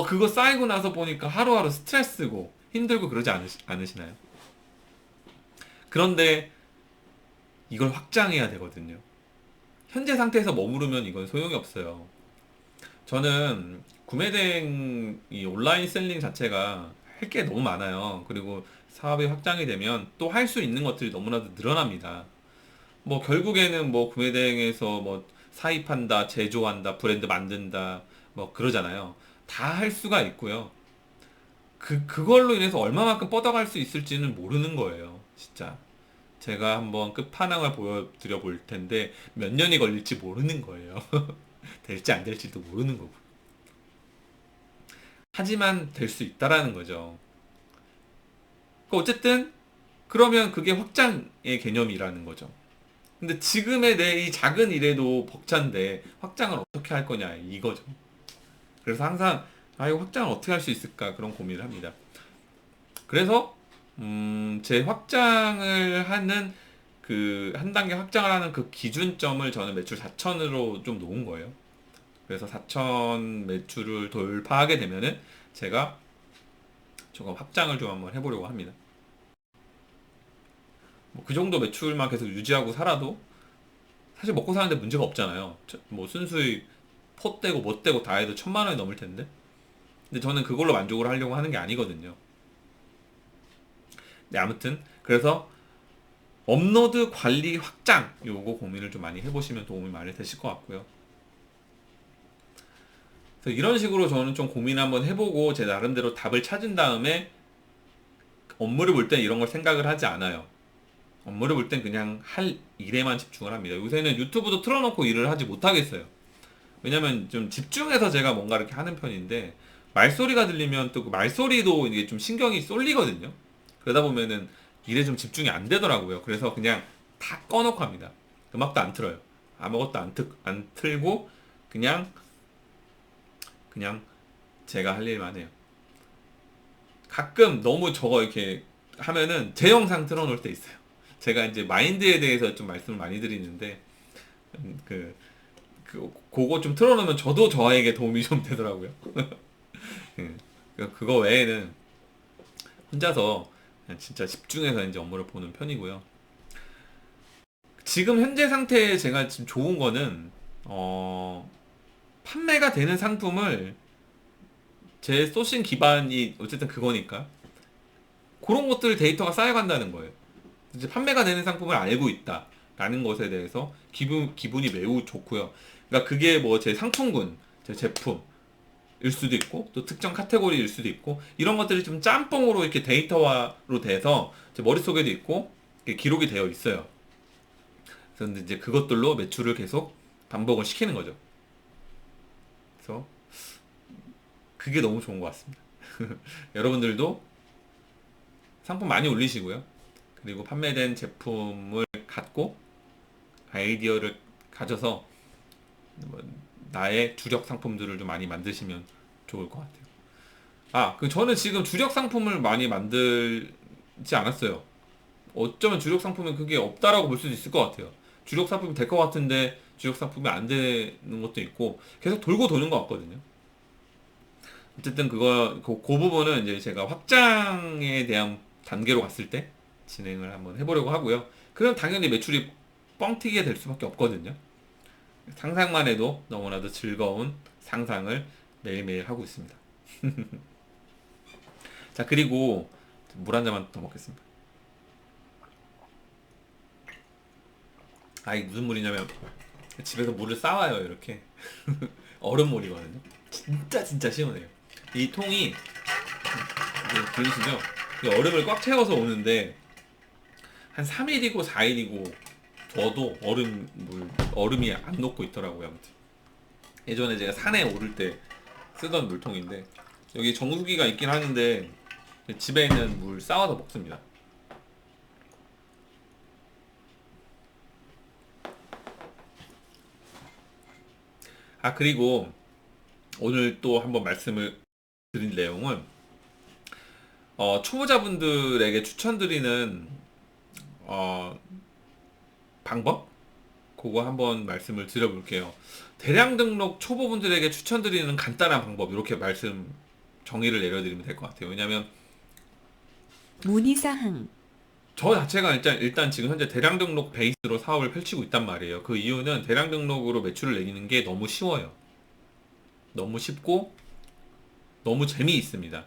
그거 쌓이고 나서 보니까 하루하루 스트레스고, 힘들고 그러지 않으시나요? 그런데 이걸 확장해야 되거든요. 현재 상태에서 머무르면 이건 소용이 없어요. 저는 구매된 이 온라인 셀링 자체가 할 게 너무 많아요. 그리고 사업이 확장이 되면 또 할 수 있는 것들이 너무나도 늘어납니다. 뭐 결국에는 뭐 구매대행에서 뭐 사입한다, 제조한다, 브랜드 만든다, 뭐 그러잖아요. 다 할 수가 있고요. 그걸로 인해서 얼마만큼 뻗어갈 수 있을지는 모르는 거예요. 진짜. 제가 한번 끝판왕을 보여드려 볼 텐데 몇 년이 걸릴지 모르는 거예요. 될지 안 될지도 모르는 거고. 하지만 될 수 있다라는 거죠. 그러니까 어쨌든 그러면 그게 확장의 개념이라는 거죠. 근데 지금의 내 이 작은 일에도 벅찬데 확장을 어떻게 할 거냐 이거죠. 그래서 항상 이거 확장을 어떻게 할 수 있을까 그런 고민을 합니다. 그래서 제 확장을 하는 그 한 단계 확장을 하는 그 기준점을 저는 매출 4천으로 좀 놓은 거예요. 그래서 4천 매출을 돌파하게 되면은 제가 조금 확장을 좀 한번 해보려고 합니다. 뭐 그 정도 매출만 계속 유지하고 살아도 사실 먹고 사는데 문제가 없잖아요. 뭐 순수익 포 떼고 뭐 떼고 다 해도 1,000만 원이 넘을 텐데. 근데 저는 그걸로 만족을 하려고 하는 게 아니거든요. 네, 아무튼 그래서 업로드 관리 확장 요거 고민을 좀 많이 해보시면 도움이 많이 되실 것 같고요. 그래서 이런 식으로 저는 좀 고민 한번 해보고 제 나름대로 답을 찾은 다음에 업무를 볼 때 이런 걸 생각을 하지 않아요. 업무를 볼 땐 그냥 할 일에만 집중을 합니다. 요새는 유튜브도 틀어놓고 일을 하지 못하겠어요. 왜냐면 좀 집중해서 제가 뭔가 이렇게 하는 편인데 말소리가 들리면 또 그 말소리도 이게 좀 신경이 쏠리거든요. 그러다 보면은 일에 좀 집중이 안 되더라고요. 그래서 그냥 다 꺼놓고 합니다. 음악도 안 틀어요. 아무것도 안 틀고 그냥 그냥 제가 할 일만 해요. 가끔 너무 저거 이렇게 하면은 제 영상 틀어놓을 때 있어요. 제가 이제 마인드에 대해서 좀 말씀을 많이 드리는데 그 그거 좀 틀어놓으면 저도 저에게 도움이 좀 되더라고요. 예. 그거 외에는 혼자서 그냥 진짜 집중해서 이제 업무를 보는 편이고요. 지금 현재 상태에 제가 지금 좋은 거는 판매가 되는 상품을 제 소싱 기반이 어쨌든 그거니까 그런 것들 데이터가 쌓여간다는 거예요. 이제 판매가 되는 상품을 알고 있다라는 것에 대해서 기분이 매우 좋고요. 그러니까 그게 뭐 제 상품군, 제 제품일 수도 있고 또 특정 카테고리일 수도 있고 이런 것들이 좀 짬뽕으로 이렇게 데이터화로 돼서 제 머릿속에도 있고 기록이 되어 있어요. 그래서 이제 그것들로 매출을 계속 반복을 시키는 거죠. 그래서 그게 너무 좋은 것 같습니다. 여러분들도 상품 많이 올리시고요. 그리고 판매된 제품을 갖고 아이디어를 가져서 뭐 나의 주력 상품들을 좀 많이 만드시면 좋을 것 같아요. 저는 지금 주력 상품을 많이 만들지 않았어요. 어쩌면 주력 상품은 그게 없다라고 볼 수도 있을 것 같아요. 주력 상품이 될 것 같은데 주력 상품이 안 되는 것도 있고 계속 돌고 도는 것 같거든요. 어쨌든 그 부분은 이제 제가 확장에 대한 단계로 갔을 때 진행을 한번 해보려고 하고요. 그럼 당연히 매출이 뻥튀기게 될 수밖에 없거든요. 상상만 해도 너무나도 즐거운 상상을 매일매일 하고 있습니다. 자, 그리고 물 한 잔만 더 먹겠습니다. 이게 무슨 물이냐면 집에서 물을 쌓아요, 이렇게. 얼음물이거든요. 진짜 진짜 시원해요. 이 통이 보이시죠? 이 얼음을 꽉 채워서 오는데 한 3일이고 4일이고 둬도 얼음이 안 녹고 있더라고요. 아무튼 예전에 제가 산에 오를 때 쓰던 물통인데 여기 정수기가 있긴 하는데 집에 있는 물 쌓아서 먹습니다. 그리고 오늘 또 한번 말씀을 드릴 내용은 초보자분들에게 추천드리는 어, 방법? 그거 한번 말씀을 드려볼게요. 대량 등록 초보분들에게 추천드리는 간단한 방법, 이렇게 말씀 정의를 내려드리면 될 것 같아요. 왜냐면 문의사항, 저 자체가 일단 지금 현재 대량 등록 베이스로 사업을 펼치고 있단 말이에요. 그 이유는 대량 등록으로 매출을 내리는 게 너무 쉬워요. 너무 쉽고 너무 재미있습니다.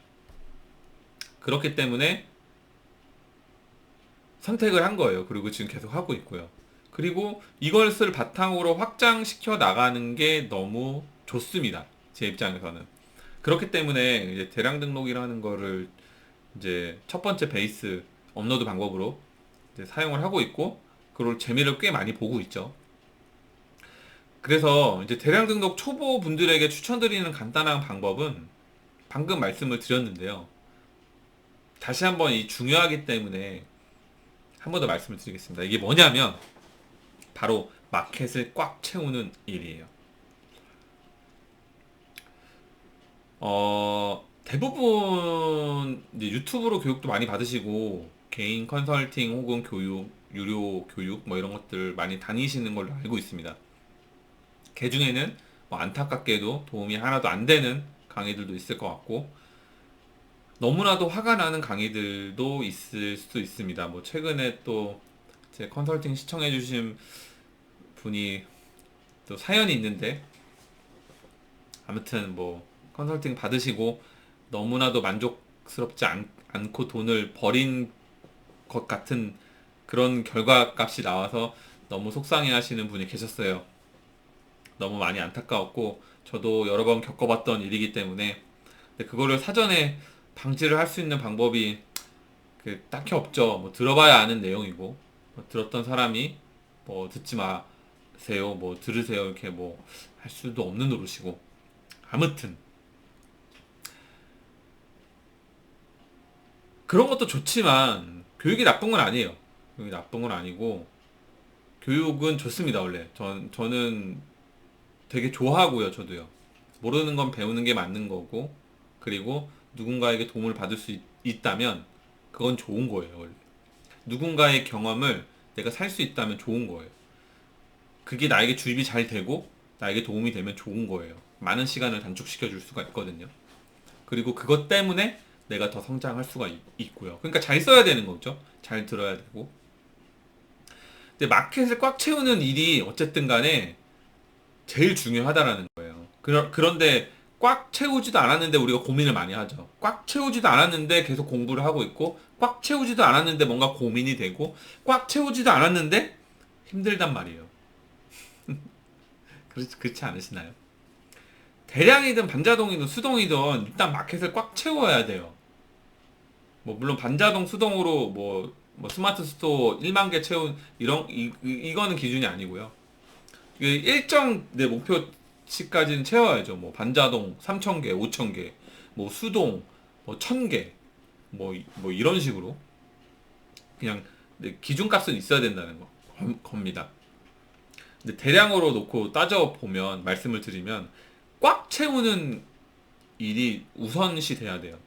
그렇기 때문에 선택을 한 거예요. 그리고 지금 계속 하고 있고요. 그리고 이것을 바탕으로 확장시켜 나가는 게 너무 좋습니다. 제 입장에서는. 그렇기 때문에 이제 대량 등록이라는 거를 이제 첫 번째 베이스 업로드 방법으로 이제 사용을 하고 있고, 그걸 재미를 꽤 많이 보고 있죠. 그래서 이제 대량 등록 초보 분들에게 추천드리는 간단한 방법은 방금 말씀을 드렸는데요. 다시 한번 이 중요하기 때문에 한 번 더 말씀을 드리겠습니다. 이게 뭐냐면 바로 마켓을 꽉 채우는 일이에요. 대부분 이제 유튜브로 교육도 많이 받으시고 개인 컨설팅 혹은 교육, 유료 교육 뭐 이런 것들 많이 다니시는 걸로 알고 있습니다. 그 중에는 뭐 안타깝게도 도움이 하나도 안 되는 강의들도 있을 것 같고, 너무나도 화가 나는 강의들도 있을 수 있습니다. 뭐 최근에 또 제 컨설팅 시청해주신 분이 또 사연이 있는데, 아무튼 뭐 컨설팅 받으시고 너무나도 만족스럽지 않고 돈을 버린 것 같은 그런 결과값이 나와서 너무 속상해 하시는 분이 계셨어요. 너무 많이 안타까웠고, 저도 여러 번 겪어봤던 일이기 때문에. 근데 그거를 사전에 방지를 할 수 있는 방법이 딱히 없죠. 뭐 들어봐야 아는 내용이고, 뭐 들었던 사람이 뭐 듣지 마세요, 뭐 들으세요, 이렇게 뭐 할 수도 없는 노릇이고. 아무튼 그런 것도 좋지만 교육이 나쁜 건 아니에요. 교육이 나쁜 건 아니고, 교육은 좋습니다. 원래 저는 되게 좋아하고요. 저도요. 모르는 건 배우는 게 맞는 거고, 그리고 누군가에게 도움을 받을 수 있다면 그건 좋은 거예요. 원래 누군가의 경험을 내가 살 수 있다면 좋은 거예요. 그게 나에게 주입이 잘 되고 나에게 도움이 되면 좋은 거예요. 많은 시간을 단축시켜 줄 수가 있거든요. 그리고 그것 때문에 내가 더 성장할 수가 있고요. 그러니까 잘 써야 되는 거죠. 잘 들어야 되고. 근데 마켓을 꽉 채우는 일이 어쨌든 간에 제일 중요하다라는 거예요. 그런데 꽉 채우지도 않았는데 우리가 고민을 많이 하죠. 꽉 채우지도 않았는데 계속 공부를 하고 있고, 꽉 채우지도 않았는데 뭔가 고민이 되고, 꽉 채우지도 않았는데 힘들단 말이에요. 그렇지 않으시나요? 대량이든 반자동이든 수동이든 일단 마켓을 꽉 채워야 돼요. 뭐 물론 반자동 수동으로 뭐 스마트 스토어 1만 개 채운 이거는 기준이 아니고요. 일정 내 목표치까지는 채워야죠. 뭐 반자동 3,000개, 5,000개, 뭐 수동 뭐 1,000개, 뭐 이런 식으로 그냥 기준값은 있어야 된다는 겁니다. 근데 대량으로 놓고 따져 보면, 말씀을 드리면 꽉 채우는 일이 우선시 돼야 돼요.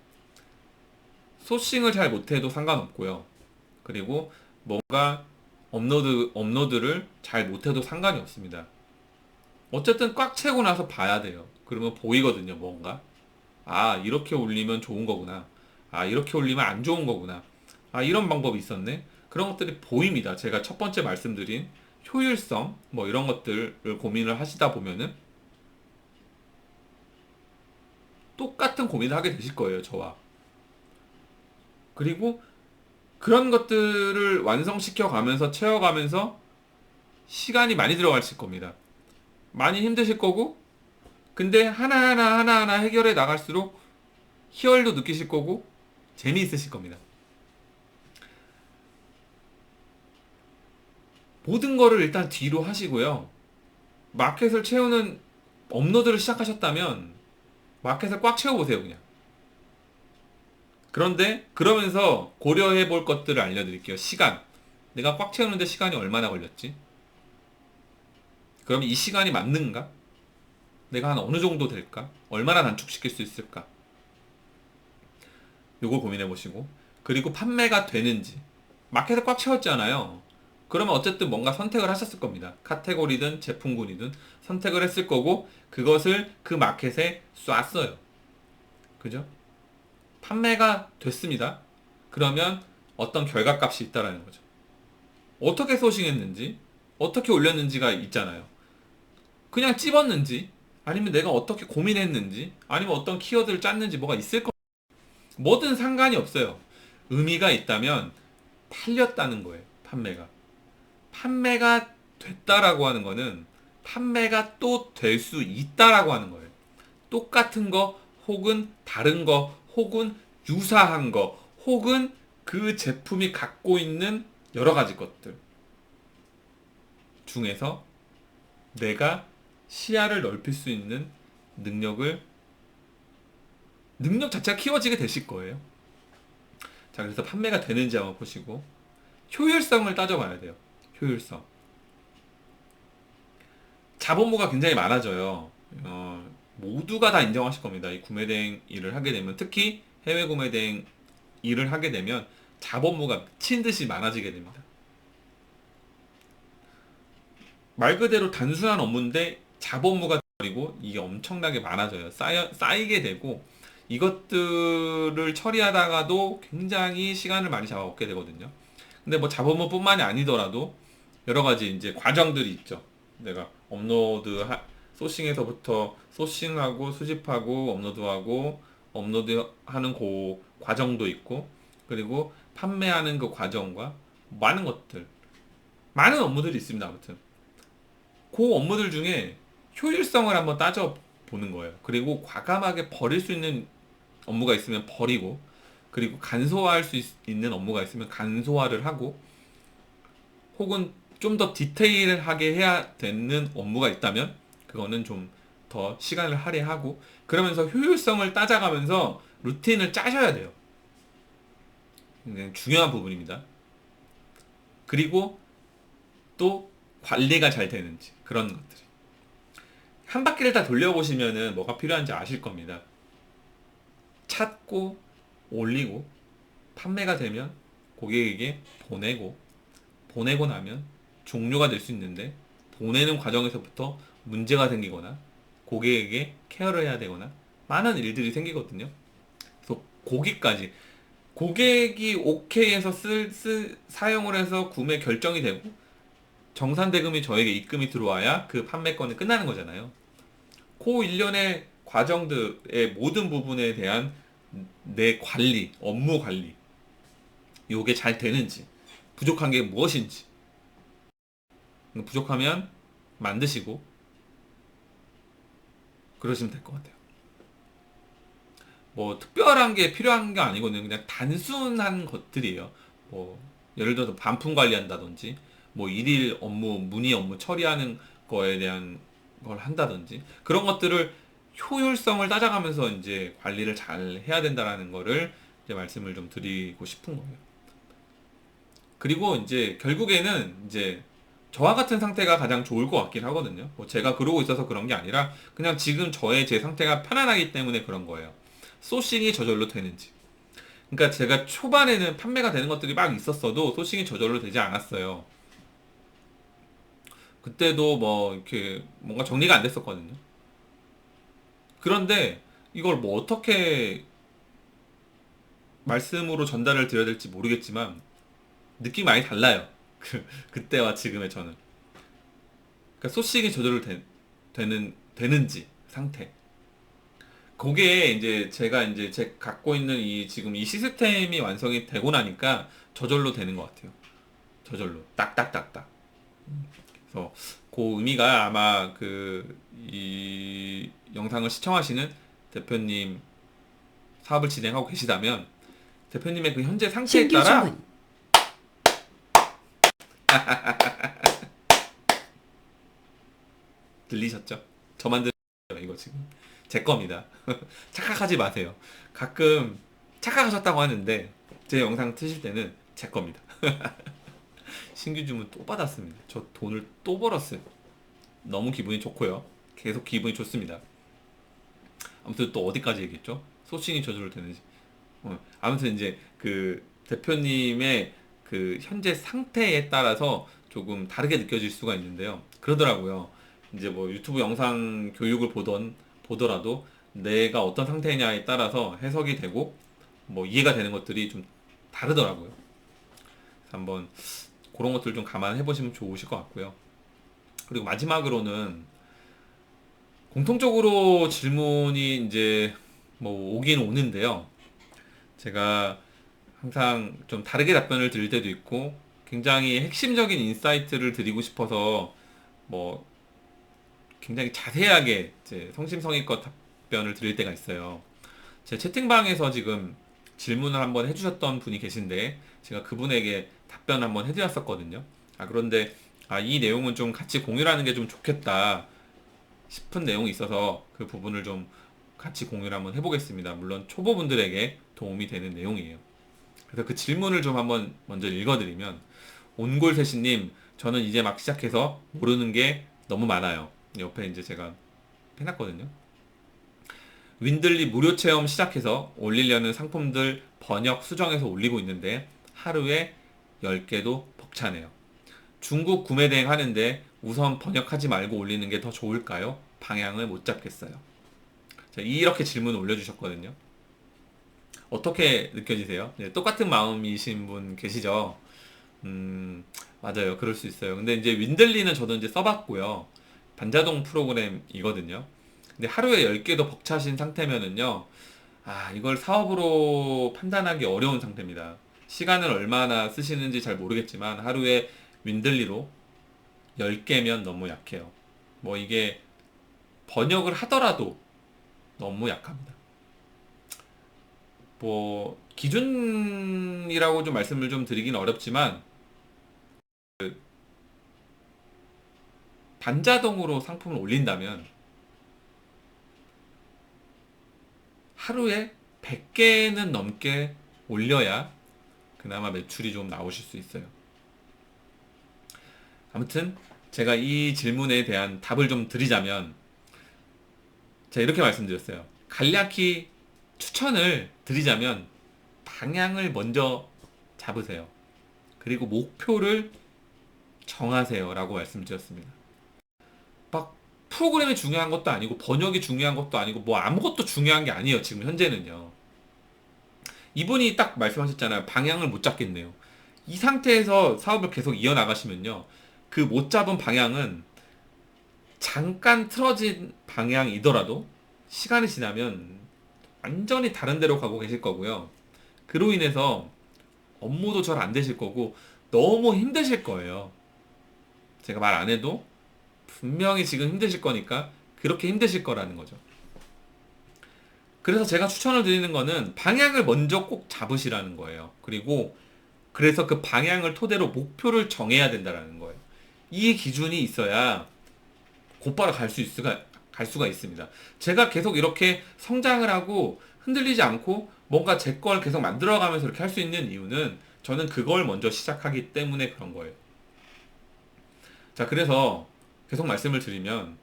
소싱을 잘 못해도 상관없고요. 그리고 뭔가 업로드를 잘 못해도 상관이 없습니다. 어쨌든 꽉 채고 나서 봐야 돼요. 그러면 보이거든요, 뭔가. 이렇게 올리면 좋은 거구나. 이렇게 올리면 안 좋은 거구나. 이런 방법이 있었네. 그런 것들이 보입니다. 제가 첫 번째 말씀드린 효율성, 뭐 이런 것들을 고민을 하시다 보면은 똑같은 고민을 하게 되실 거예요, 저와. 그리고 그런 것들을 완성시켜 가면서 채워가면서 시간이 많이 들어가실 겁니다. 많이 힘드실 거고, 근데 하나하나 해결해 나갈수록 희열도 느끼실 거고 재미있으실 겁니다. 모든 거를 일단 뒤로 하시고요. 마켓을 채우는 업로드를 시작하셨다면 마켓을 꽉 채워보세요, 그냥. 그런데 그러면서 고려해 볼 것들을 알려드릴게요. 시간. 내가 꽉 채우는데 시간이 얼마나 걸렸지? 그럼 이 시간이 맞는가? 내가 한 어느 정도 될까? 얼마나 단축시킬 수 있을까? 요걸 고민해 보시고, 그리고 판매가 되는지. 마켓을 꽉 채웠잖아요. 그러면 어쨌든 뭔가 선택을 하셨을 겁니다. 카테고리든 제품군이든 선택을 했을 거고, 그것을 그 마켓에 쐈어요. 그죠? 판매가 됐습니다. 그러면 어떤 결과값이 있다라는 거죠. 어떻게 소싱했는지, 어떻게 올렸는지가 있잖아요. 그냥 찝었는지, 아니면 내가 어떻게 고민했는지, 아니면 어떤 키워드를 짰는지 뭐가 있을 거. 뭐든 상관이 없어요. 의미가 있다면 팔렸다는 거예요. 판매가. 판매가 됐다라고 하는 거는 판매가 또 될 수 있다라고 하는 거예요. 똑같은 거, 혹은 다른 거, 혹은 유사한 거, 혹은 그 제품이 갖고 있는 여러 가지 것들 중에서 내가 시야를 넓힐 수 있는 능력을, 능력 자체가 키워지게 되실 거예요. 자, 그래서 판매가 되는지 한번 보시고, 효율성을 따져봐야 돼요. 효율성. 자본모가 굉장히 많아져요. 모두가 다 인정하실 겁니다. 이 구매대행 일을 하게 되면, 특히 해외 구매대행 일을 하게 되면 자본모가 미친 듯이 많아지게 됩니다. 말 그대로 단순한 업무인데 자본무가 버리고 이게 엄청나게 많아져요. 쌓이게 되고, 이것들을 처리하다가도 굉장히 시간을 많이 잡아먹게 되거든요. 근데 뭐 자본무뿐만이 아니더라도 여러 가지 이제 과정들이 있죠. 내가 소싱에서부터 소싱하고 수집하고 업로드하는 그 과정도 있고, 그리고 판매하는 그 과정과 많은 것들, 많은 업무들이 있습니다. 아무튼 그 업무들 중에 효율성을 한번 따져보는 거예요. 그리고 과감하게 버릴 수 있는 업무가 있으면 버리고, 그리고 간소화할 수 있는 업무가 있으면 간소화를 하고, 혹은 좀 더 디테일하게 해야 되는 업무가 있다면 그거는 좀 더 시간을 할애하고, 그러면서 효율성을 따져가면서 루틴을 짜셔야 돼요. 굉장히 중요한 부분입니다. 그리고 또 관리가 잘 되는지, 그런 것들이. 한 바퀴를 다 돌려보시면은 뭐가 필요한지 아실 겁니다. 찾고, 올리고, 판매가 되면 고객에게 보내고 나면 종료가 될 수 있는데, 보내는 과정에서부터 문제가 생기거나 고객에게 케어를 해야 되거나 많은 일들이 생기거든요. 그래서 거기까지, 고객이 오케이 해서 사용을 해서 구매 결정이 되고 정산 대금이 저에게 입금이 들어와야 그 판매권이 끝나는 거잖아요. 그 일련의 과정들의 모든 부분에 대한 내 관리, 업무 관리, 요게 잘 되는지, 부족한 게 무엇인지, 부족하면 만드시고 그러시면 될 것 같아요. 뭐 특별한 게 필요한 게 아니거든요. 그냥 단순한 것들이에요. 뭐 예를 들어서 반품 관리한다든지, 뭐 일일 업무, 문의 업무 처리하는 거에 대한 걸 한다든지, 그런 것들을 효율성을 따져가면서 이제 관리를 잘 해야 된다라는 거를 이제 말씀을 좀 드리고 싶은 거예요. 그리고 이제 결국에는 이제 저와 같은 상태가 가장 좋을 것 같긴 하거든요. 뭐 제가 그러고 있어서 그런 게 아니라 그냥 지금 제 상태가 편안하기 때문에 그런 거예요. 소싱이 저절로 되는지. 그러니까 제가 초반에는 판매가 되는 것들이 막 있었어도 소싱이 저절로 되지 않았어요. 그때도 뭐 이렇게 뭔가 정리가 안 됐었거든요. 그런데 이걸 뭐 어떻게 말씀으로 전달을 드려야 될지 모르겠지만 느낌이 많이 달라요. 그때와 지금의 저는. 그러니까 소싱이 저절로 되는지 상태. 그게 이제 제가 이제 제 갖고 있는 지금 이 시스템이 완성이 되고 나니까 저절로 되는 것 같아요. 저절로 딱딱딱딱. 그래서 그 의미가 아마 이 영상을 시청하시는 대표님, 사업을 진행하고 계시다면 대표님의 그 현재 상태에 신규 따라 주문. 들리셨죠? 저만 들려요. 이거 지금 제 겁니다. 착각하지 마세요. 가끔 착각하셨다고 하는데 제 영상 트실 때는 제 겁니다. 신규 주문 또 받았습니다. 저 돈을 또 벌었어요. 너무 기분이 좋고요. 계속 기분이 좋습니다. 아무튼 또 어디까지 얘기했죠? 소신이 저절로 되는지. 아무튼 이제 그 대표님의 그 현재 상태에 따라서 조금 다르게 느껴질 수가 있는데요. 그러더라고요. 이제 뭐 유튜브 영상 교육을 보더라도 내가 어떤 상태냐에 따라서 해석이 되고 뭐 이해가 되는 것들이 좀 다르더라고요. 그래서 한번 그런 것들 좀 감안해 보시면 좋으실 것 같고요. 그리고 마지막으로는 공통적으로 질문이 이제 뭐 오긴 오는데요. 제가 항상 좀 다르게 답변을 드릴 때도 있고 굉장히 핵심적인 인사이트를 드리고 싶어서 뭐 굉장히 자세하게 이제 성심성의껏 답변을 드릴 때가 있어요. 제 채팅방에서 지금 질문을 한번 해주셨던 분이 계신데 제가 그분에게 답변 한번 해드렸었거든요. 그런데 이 내용은 좀 같이 공유하는 게 좀 좋겠다 싶은 내용이 있어서 그 부분을 좀 같이 공유를 한번 해보겠습니다. 물론 초보분들에게 도움이 되는 내용이에요. 그래서 그 질문을 좀 한번 먼저 읽어드리면 온골세시님, 저는 이제 막 시작해서 모르는 게 너무 많아요. 옆에 이제 제가 해놨거든요. 윈들리 무료 체험 시작해서 올리려는 상품들 번역 수정해서 올리고 있는데 하루에 10개도 벅차네요. 중국 구매 대행 하는데 우선 번역하지 말고 올리는 게 더 좋을까요? 방향을 못 잡겠어요. 자, 이렇게 질문을 올려주셨거든요. 어떻게 느껴지세요? 네, 똑같은 마음이신 분 계시죠? 맞아요. 그럴 수 있어요. 근데 이제 윈들리는 저도 이제 써봤고요. 반자동 프로그램이거든요. 근데 하루에 10개도 벅차신 상태면은요, 이걸 사업으로 판단하기 어려운 상태입니다. 시간을 얼마나 쓰시는지 잘 모르겠지만, 하루에 윈들리로 10개면 너무 약해요. 뭐 이게 번역을 하더라도 너무 약합니다. 뭐, 기준이라고 좀 말씀을 좀 드리긴 어렵지만, 반자동으로 상품을 올린다면, 하루에 100개는 넘게 올려야 그나마 매출이 좀 나오실 수 있어요. 아무튼 제가 이 질문에 대한 답을 좀 드리자면 제가 이렇게 말씀드렸어요. 간략히 추천을 드리자면 방향을 먼저 잡으세요. 그리고 목표를 정하세요 라고 말씀드렸습니다. 막 프로그램이 중요한 것도 아니고 번역이 중요한 것도 아니고 뭐 아무것도 중요한 게 아니에요. 지금 현재는요. 이분이 딱 말씀하셨잖아요. 방향을 못 잡겠네요. 이 상태에서 사업을 계속 이어나가시면요. 그 못 잡은 방향은 잠깐 틀어진 방향이더라도 시간이 지나면 완전히 다른 데로 가고 계실 거고요. 그로 인해서 업무도 잘 안 되실 거고 너무 힘드실 거예요. 제가 말 안 해도 분명히 지금 힘드실 거니까 그렇게 힘드실 거라는 거죠. 그래서 제가 추천을 드리는 거는 방향을 먼저 꼭 잡으시라는 거예요. 그리고 그래서 그 방향을 토대로 목표를 정해야 된다는 거예요. 이 기준이 있어야 곧바로 갈 수가 있습니다. 제가 계속 이렇게 성장을 하고 흔들리지 않고 뭔가 제 걸 계속 만들어가면서 이렇게 할 수 있는 이유는 저는 그걸 먼저 시작하기 때문에 그런 거예요. 자, 그래서 계속 말씀을 드리면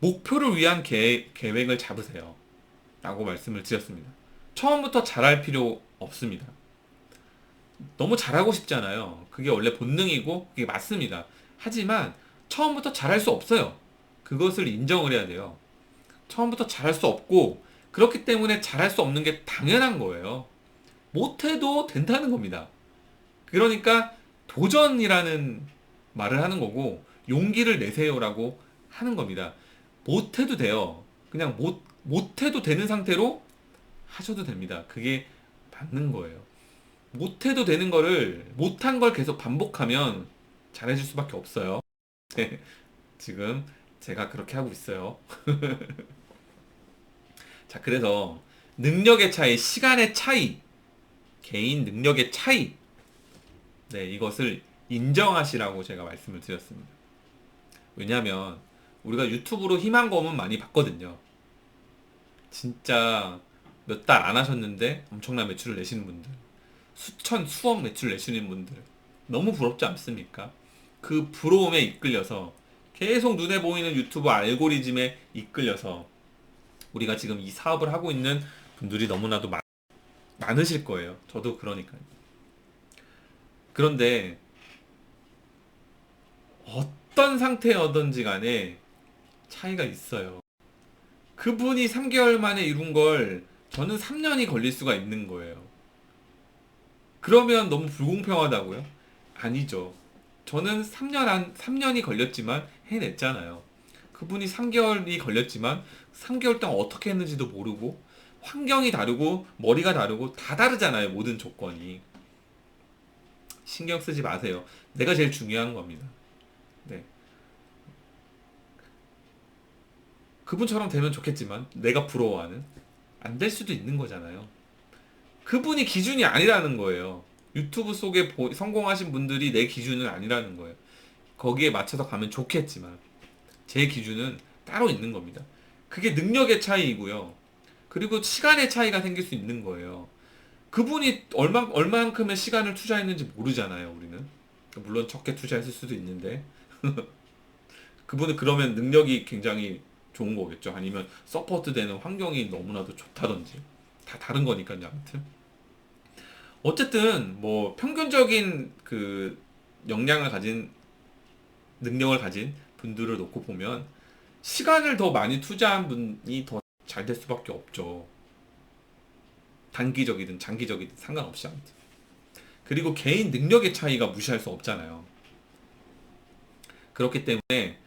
목표를 위한 계획을 잡으세요. 라고 말씀을 드렸습니다. 처음부터 잘할 필요 없습니다. 너무 잘하고 싶잖아요. 그게 원래 본능이고 그게 맞습니다. 하지만 처음부터 잘할 수 없어요. 그것을 인정을 해야 돼요. 처음부터 잘할 수 없고 그렇기 때문에 잘할 수 없는 게 당연한 거예요. 못해도 된다는 겁니다. 그러니까 도전이라는 말을 하는 거고 용기를 내세요라고 하는 겁니다. 못해도 돼요. 그냥 못해도 되는 상태로 하셔도 됩니다. 그게 맞는 거예요. 못해도 되는 거를 못한 걸 계속 반복하면 잘해질 수밖에 없어요. 지금 제가 그렇게 하고 있어요. 자, 그래서 능력의 차이, 시간의 차이, 개인 능력의 차이, 네, 이것을 인정하시라고 제가 말씀을 드렸습니다. 왜냐하면 우리가 유튜브로 희망고문 많이 봤거든요. 진짜 몇 달 안 하셨는데 엄청난 매출을 내시는 분들, 수천, 수억 매출 내시는 분들 너무 부럽지 않습니까? 그 부러움에 이끌려서 계속 눈에 보이는 유튜브 알고리즘에 이끌려서 우리가 지금 이 사업을 하고 있는 분들이 너무나도 많으실 거예요. 저도 그러니까요. 그런데 어떤 상태여든지 간에 차이가 있어요. 그분이 3개월 만에 이룬 걸 저는 3년이 걸릴 수가 있는 거예요. 그러면 너무 불공평하다고요? 아니죠. 저는 3년이 걸렸지만 해냈잖아요. 그분이 3개월이 걸렸지만 3개월 동안 어떻게 했는지도 모르고 환경이 다르고 머리가 다르고 다 다르잖아요. 모든 조건이. 신경 쓰지 마세요. 내가 제일 중요한 겁니다. 네. 그분처럼 되면 좋겠지만 내가 부러워하는 안 될 수도 있는 거잖아요. 그분이 기준이 아니라는 거예요. 유튜브 속에 성공하신 분들이 내 기준은 아니라는 거예요. 거기에 맞춰서 가면 좋겠지만 제 기준은 따로 있는 겁니다. 그게 능력의 차이이고요. 그리고 시간의 차이가 생길 수 있는 거예요. 그분이 얼만큼의 시간을 투자했는지 모르잖아요, 우리는. 물론 적게 투자했을 수도 있는데. 그분은 그러면 능력이 굉장히 좋은 거겠죠. 아니면 서포트 되는 환경이 너무나도 좋다든지. 다 다른 거니까요, 아무튼. 어쨌든, 뭐, 평균적인 그 역량을 가진, 능력을 가진 분들을 놓고 보면, 시간을 더 많이 투자한 분이 더 잘 될 수밖에 없죠. 단기적이든 장기적이든 상관없이 아무튼. 그리고 개인 능력의 차이가 무시할 수 없잖아요. 그렇기 때문에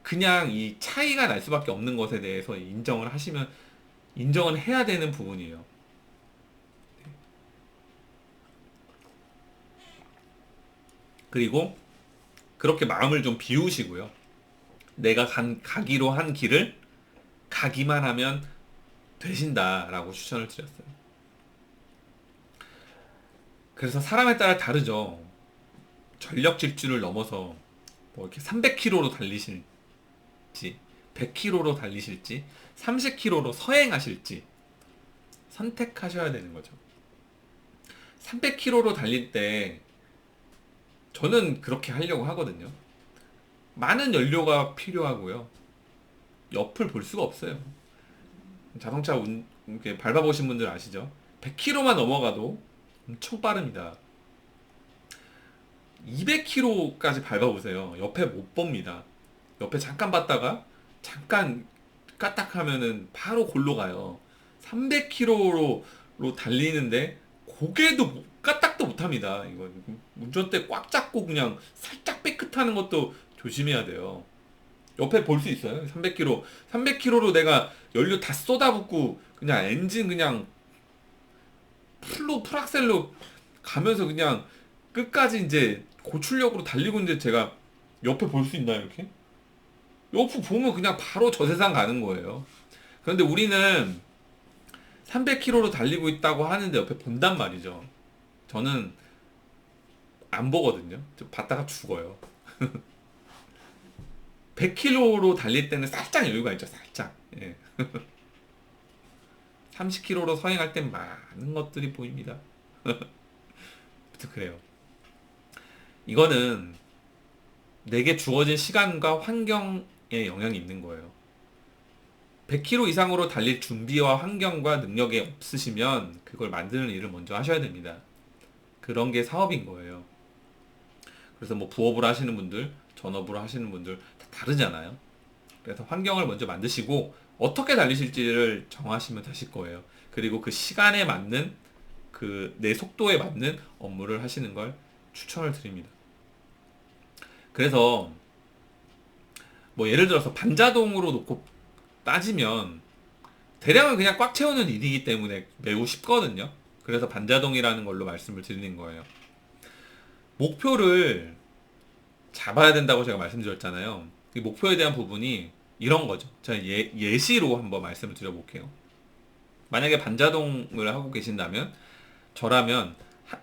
그냥 이 차이가 날 수밖에 없는 것에 대해서 인정을 해야 되는 부분이에요. 그리고 그렇게 마음을 좀 비우시고요. 내가 가기로 한 길을 가기만 하면 되신다라고 추천을 드렸어요. 그래서 사람에 따라 다르죠. 전력 질주를 넘어서 뭐 이렇게 300km로 달리실지, 100km로 달리실지, 30km로 서행하실지 선택하셔야 되는 거죠. 300km로 달릴 때 저는 그렇게 하려고 하거든요. 많은 연료가 필요하고요. 옆을 볼 수가 없어요. 자동차 이렇게 밟아보신 분들 아시죠? 100km만 넘어가도 엄청 빠릅니다. 200km까지 밟아보세요. 옆에 못 봅니다. 옆에 잠깐 봤다가 잠깐 까딱하면은 바로 골로 가요. 300km로 달리는데 고개도 까딱도 못합니다. 이건 운전대 꽉 잡고 그냥 살짝 삐끗하는 것도 조심해야 돼요. 옆에 볼 수 있어요. 300km. 300km로 내가 연료 다 쏟아붓고 그냥 엔진 그냥 풀악셀로 가면서 그냥 끝까지 이제 고출력으로 달리고 있는데 제가 옆에 볼 수 있나요, 이렇게? 옆에 보면 그냥 바로 저 세상 가는 거예요. 그런데 우리는 300km로 달리고 있다고 하는데 옆에 본단 말이죠. 저는 안 보거든요. 봤다가 죽어요. 100km로 달릴 때는 살짝 여유가 있죠, 살짝. 예. 30km로 서행할 땐 많은 것들이 보입니다. 아무튼 그래요. 이거는 내게 주어진 시간과 환경에 영향이 있는 거예요. 100km 이상으로 달릴 준비와 환경과 능력이 없으시면 그걸 만드는 일을 먼저 하셔야 됩니다. 그런 게 사업인 거예요. 그래서 뭐 부업으로 하시는 분들, 전업으로 하시는 분들 다 다르잖아요. 그래서 환경을 먼저 만드시고 어떻게 달리실지를 정하시면 되실 거예요. 그리고 그 시간에 맞는 그 내 속도에 맞는 업무를 하시는 걸 추천을 드립니다. 그래서 뭐 예를 들어서 반자동으로 놓고 따지면 대량을 그냥 꽉 채우는 일이기 때문에 매우 쉽거든요. 그래서 반자동이라는 걸로 말씀을 드리는 거예요. 목표를 잡아야 된다고 제가 말씀드렸잖아요. 이 목표에 대한 부분이 이런 거죠. 제가 예시로 한번 말씀을 드려볼게요. 만약에 반자동을 하고 계신다면 저라면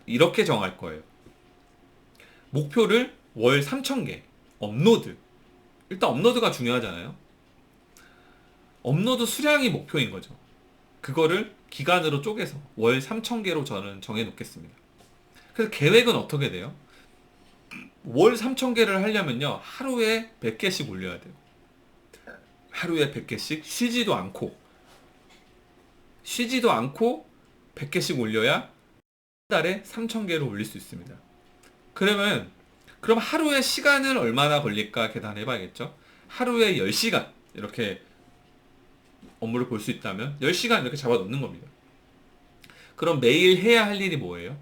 이렇게 정할 거예요. 목표를 월 3,000개 업로드. 일단 업로드가 중요하잖아요. 업로드 수량이 목표인 거죠. 그거를 기간으로 쪼개서 월 3,000개로 저는 정해 놓겠습니다. 그래서 계획은 어떻게 돼요? 월 3,000개를 하려면요. 하루에 100개씩 올려야 돼요. 하루에 100개씩 쉬지도 않고 100개씩 올려야 한 달에 3,000개를 올릴 수 있습니다. 그럼 하루에 시간을 얼마나 걸릴까 계산해 봐야겠죠? 하루에 10시간 이렇게 업무를 볼 수 있다면 10시간 이렇게 잡아 놓는 겁니다. 그럼 매일 해야 할 일이 뭐예요?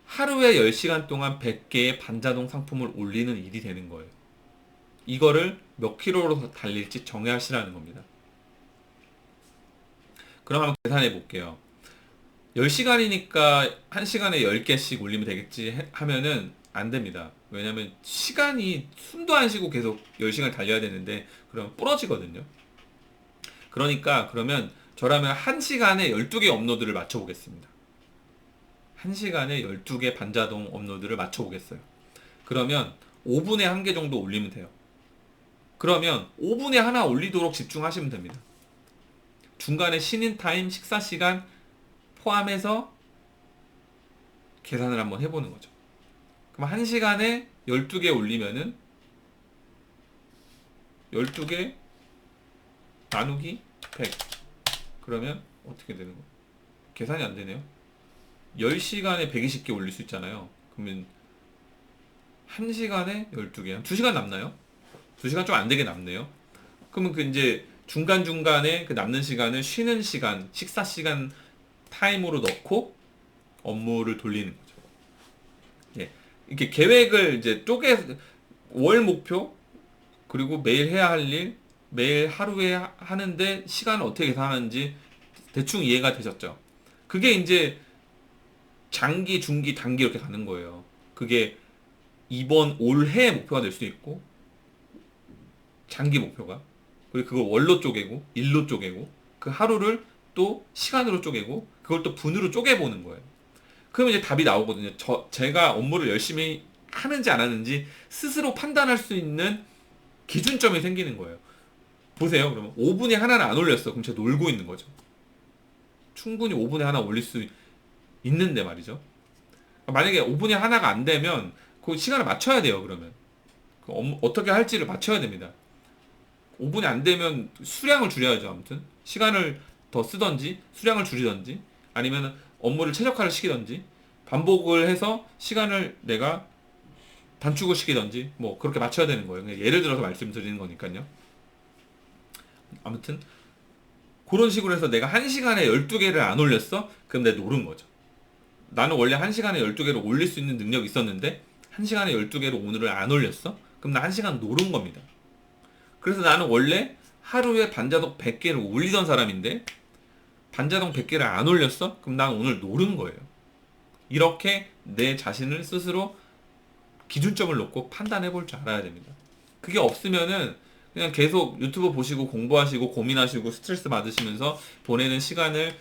하루에 10시간 동안 100개의 반자동 상품을 올리는 일이 되는 거예요. 이거를 몇 킬로로 달릴지 정하시라는 겁니다. 그럼 한번 계산해 볼게요. 10시간이니까 1시간에 10개씩 올리면 되겠지 하면은 안 됩니다. 왜냐면 시간이 숨도 안 쉬고 계속 10시간 달려야 되는데 그러면 부러지거든요. 그러니까 그러면 저라면 1시간에 12개 업로드를 맞춰 보겠습니다. 1시간에 12개 반자동 업로드를 맞춰 보겠어요. 그러면 5분에 1개 정도 올리면 돼요. 그러면 5분에 하나 올리도록 집중하시면 됩니다. 중간에 쉬는 타임, 식사 시간 포함해서 계산을 한번 해보는 거죠. 그럼 1시간에 12개 올리면은 12개 나누기 100. 그러면 어떻게 되는 거예요? 계산이 안 되네요. 10시간에 120개 올릴 수 있잖아요. 그러면 1시간에 12개. 한 2시간 남나요? 2시간 좀 안 되게 남네요. 그러면 그 이제 중간중간에 그 남는 시간을 쉬는 시간, 식사 시간 타임으로 넣고 업무를 돌리는 거죠. 예. 이렇게 계획을 이제 월 목표, 그리고 매일 해야 할 일, 매일 하루에 하는데 시간을 어떻게 계산하는지 대충 이해가 되셨죠? 그게 이제 장기, 중기, 단기 이렇게 가는 거예요. 그게 이번 올해 목표가 될 수도 있고, 장기 목표가. 그리고 그걸 월로 쪼개고, 일로 쪼개고, 그 하루를 또 시간으로 쪼개고, 그걸 또 분으로 쪼개보는 거예요. 그러면 이제 답이 나오거든요. 제가 업무를 열심히 하는지 안 하는지 스스로 판단할 수 있는 기준점이 생기는 거예요. 보세요. 그러면 5분에 하나는 안 올렸어. 그럼 제가 놀고 있는 거죠. 충분히 5분에 하나 올릴 수 있는데 말이죠. 만약에 5분에 하나가 안 되면 그 시간을 맞춰야 돼요. 그러면 어떻게 할지를 맞춰야 됩니다. 5분이 안 되면 수량을 줄여야죠. 아무튼 시간을 더 쓰던지 수량을 줄이던지 아니면 업무를 최적화를 시키던지 반복을 해서 시간을 내가 단축을 시키던지 뭐 그렇게 맞춰야 되는 거예요. 예를 들어서 말씀드리는 거니까요. 아무튼 그런 식으로 해서 내가 1시간에 12개를 안 올렸어? 그럼 내가 노른 거죠. 나는 원래 1시간에 12개를 올릴 수 있는 능력이 있었는데 1시간에 12개를 오늘을 안 올렸어? 그럼 나 1시간 노른 겁니다. 그래서 나는 원래 하루에 반자동 100개를 올리던 사람인데 반자동 100개를 안 올렸어? 그럼 난 오늘 노른 거예요. 이렇게 내 자신을 스스로 기준점을 놓고 판단해 볼 줄 알아야 됩니다. 그게 없으면은 그냥 계속 유튜브 보시고 공부하시고 고민하시고 스트레스 받으시면서 보내는 시간을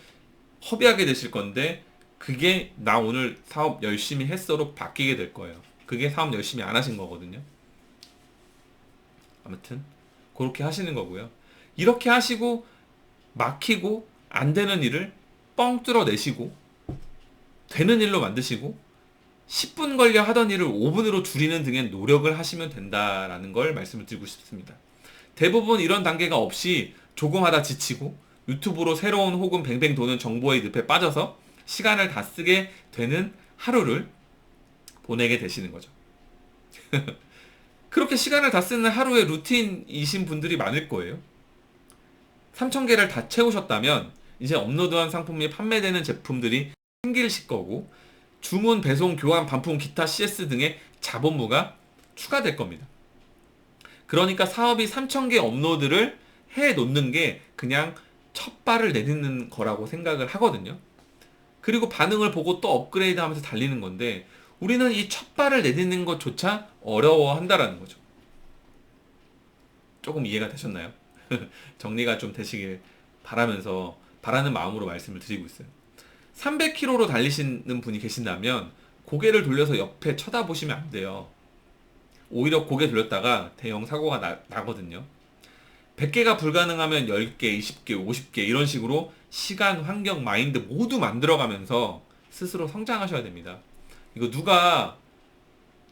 허비하게 되실 건데 그게 나 오늘 사업 열심히 했어로 바뀌게 될 거예요. 그게 사업 열심히 안 하신 거거든요. 아무튼 그렇게 하시는 거고요. 이렇게 하시고 막히고 안 되는 일을 뻥 뚫어내시고 되는 일로 만드시고 10분 걸려 하던 일을 5분으로 줄이는 등의 노력을 하시면 된다라는 걸 말씀을 드리고 싶습니다. 대부분 이런 단계가 없이 조금하다 지치고 유튜브로 새로운 혹은 뱅뱅 도는 정보의 늪에 빠져서 시간을 다 쓰게 되는 하루를 보내게 되시는 거죠. 그렇게 시간을 다 쓰는 하루의 루틴이신 분들이 많을 거예요. 3,000개를 다 채우셨다면 이제 업로드한 상품이 판매되는 제품들이 생기실 거고 주문, 배송, 교환, 반품, 기타, CS 등의 자본무가 추가될 겁니다. 그러니까 사업이 3,000개 업로드를 해 놓는 게 그냥 첫 발을 내딛는 거라고 생각을 하거든요. 그리고 반응을 보고 또 업그레이드 하면서 달리는 건데 우리는 이 첫 발을 내딛는 것조차 어려워한다라는 거죠. 조금 이해가 되셨나요? 정리가 좀 되시길 바라면서 바라는 마음으로 말씀을 드리고 있어요. 300km로 달리시는 분이 계신다면 고개를 돌려서 옆에 쳐다보시면 안 돼요. 오히려 고개 돌렸다가 대형 사고가 나거든요. 100개가 불가능하면 10개, 20개, 50개 이런 식으로 시간, 환경, 마인드 모두 만들어가면서 스스로 성장하셔야 됩니다. 이거 누가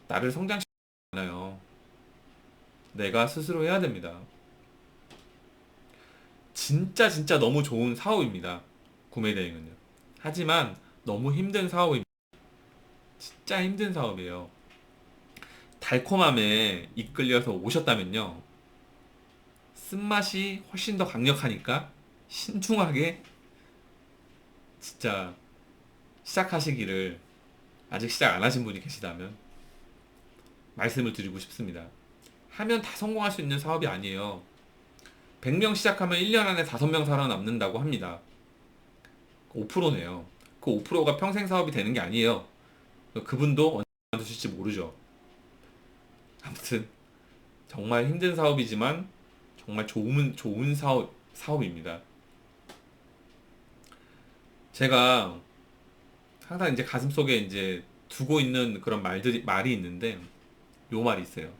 나를 성장시키잖아요. 내가 스스로 해야 됩니다. 진짜 진짜 너무 좋은 사업입니다. 구매 대행은요. 하지만 너무 힘든 사업입니다. 진짜 힘든 사업이에요. 달콤함에 이끌려서 오셨다면요. 쓴맛이 훨씬 더 강력하니까 신중하게 진짜 시작하시기를, 아직 시작 안 하신 분이 계시다면 말씀을 드리고 싶습니다. 하면 다 성공할 수 있는 사업이 아니에요. 100명 시작하면 1년 안에 5명 살아남는다고 합니다. 5%네요. 그 5%가 평생 사업이 되는 게 아니에요. 그분도 언제 만드실지 모르죠. 아무튼 정말 힘든 사업이지만 정말 좋은 사업입니다. 제가 항상 이제 가슴속에 이제 두고 있는 그런 말이 있는데, 요 말이 있어요.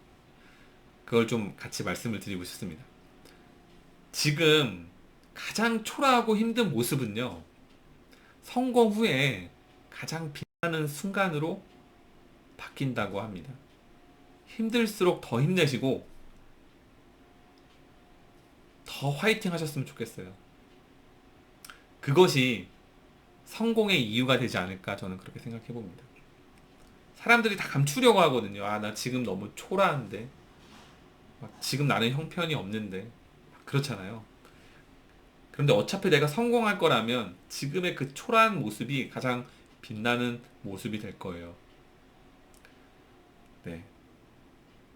그걸 좀 같이 말씀을 드리고 싶습니다. 지금 가장 초라하고 힘든 모습은요, 성공 후에 가장 빛나는 순간으로 바뀐다고 합니다. 힘들수록 더 힘내시고 더 화이팅 하셨으면 좋겠어요. 그것이 성공의 이유가 되지 않을까, 저는 그렇게 생각해 봅니다. 사람들이 다 감추려고 하거든요. 아, 나 지금 너무 초라한데, 막 지금 나는 형편이 없는데, 그렇잖아요. 그런데 어차피 내가 성공할 거라면 지금의 그 초라한 모습이 가장 빛나는 모습이 될 거예요. 네.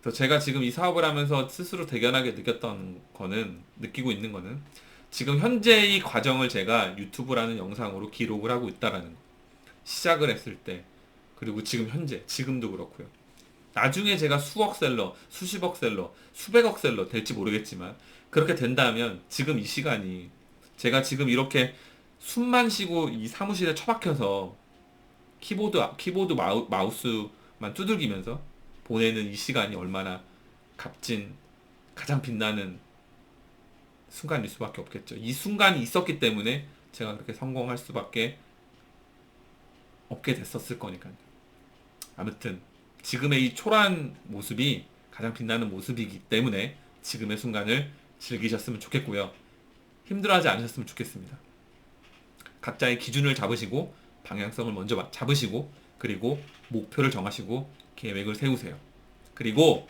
그래서 제가 지금 이 사업을 하면서 스스로 대견하게 느끼고 있는 거는, 지금 현재의 과정을 제가 유튜브라는 영상으로 기록을 하고 있다라는 거. 시작을 했을 때, 그리고 지금 현재, 지금도 그렇고요. 나중에 제가 수억 셀러, 수십억 셀러, 수백억 셀러 될지 모르겠지만, 그렇게 된다면 지금 이 시간이, 제가 지금 이렇게 숨만 쉬고 이 사무실에 처박혀서 키보드 마우스만 두들기면서 보내는 이 시간이 얼마나 값진, 가장 빛나는 순간일 수밖에 없겠죠. 이 순간이 있었기 때문에 제가 그렇게 성공할 수밖에 없게 됐었을 거니까요. 아무튼 지금의 이 초라한 모습이 가장 빛나는 모습이기 때문에 지금의 순간을 즐기셨으면 좋겠고요. 힘들어하지 않으셨으면 좋겠습니다. 각자의 기준을 잡으시고 방향성을 먼저 잡으시고, 그리고 목표를 정하시고 계획을 세우세요. 그리고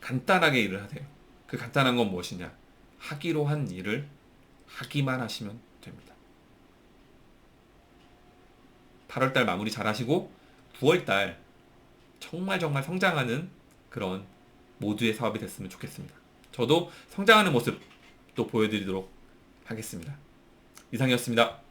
간단하게 일을 하세요. 그 간단한 건 무엇이냐? 하기로 한 일을 하기만 하시면 됩니다. 8월달 마무리 잘 하시고 9월달 정말 정말 성장하는 그런 모두의 사업이 됐으면 좋겠습니다. 저도 성장하는 모습 또 보여드리도록 하겠습니다. 이상이었습니다.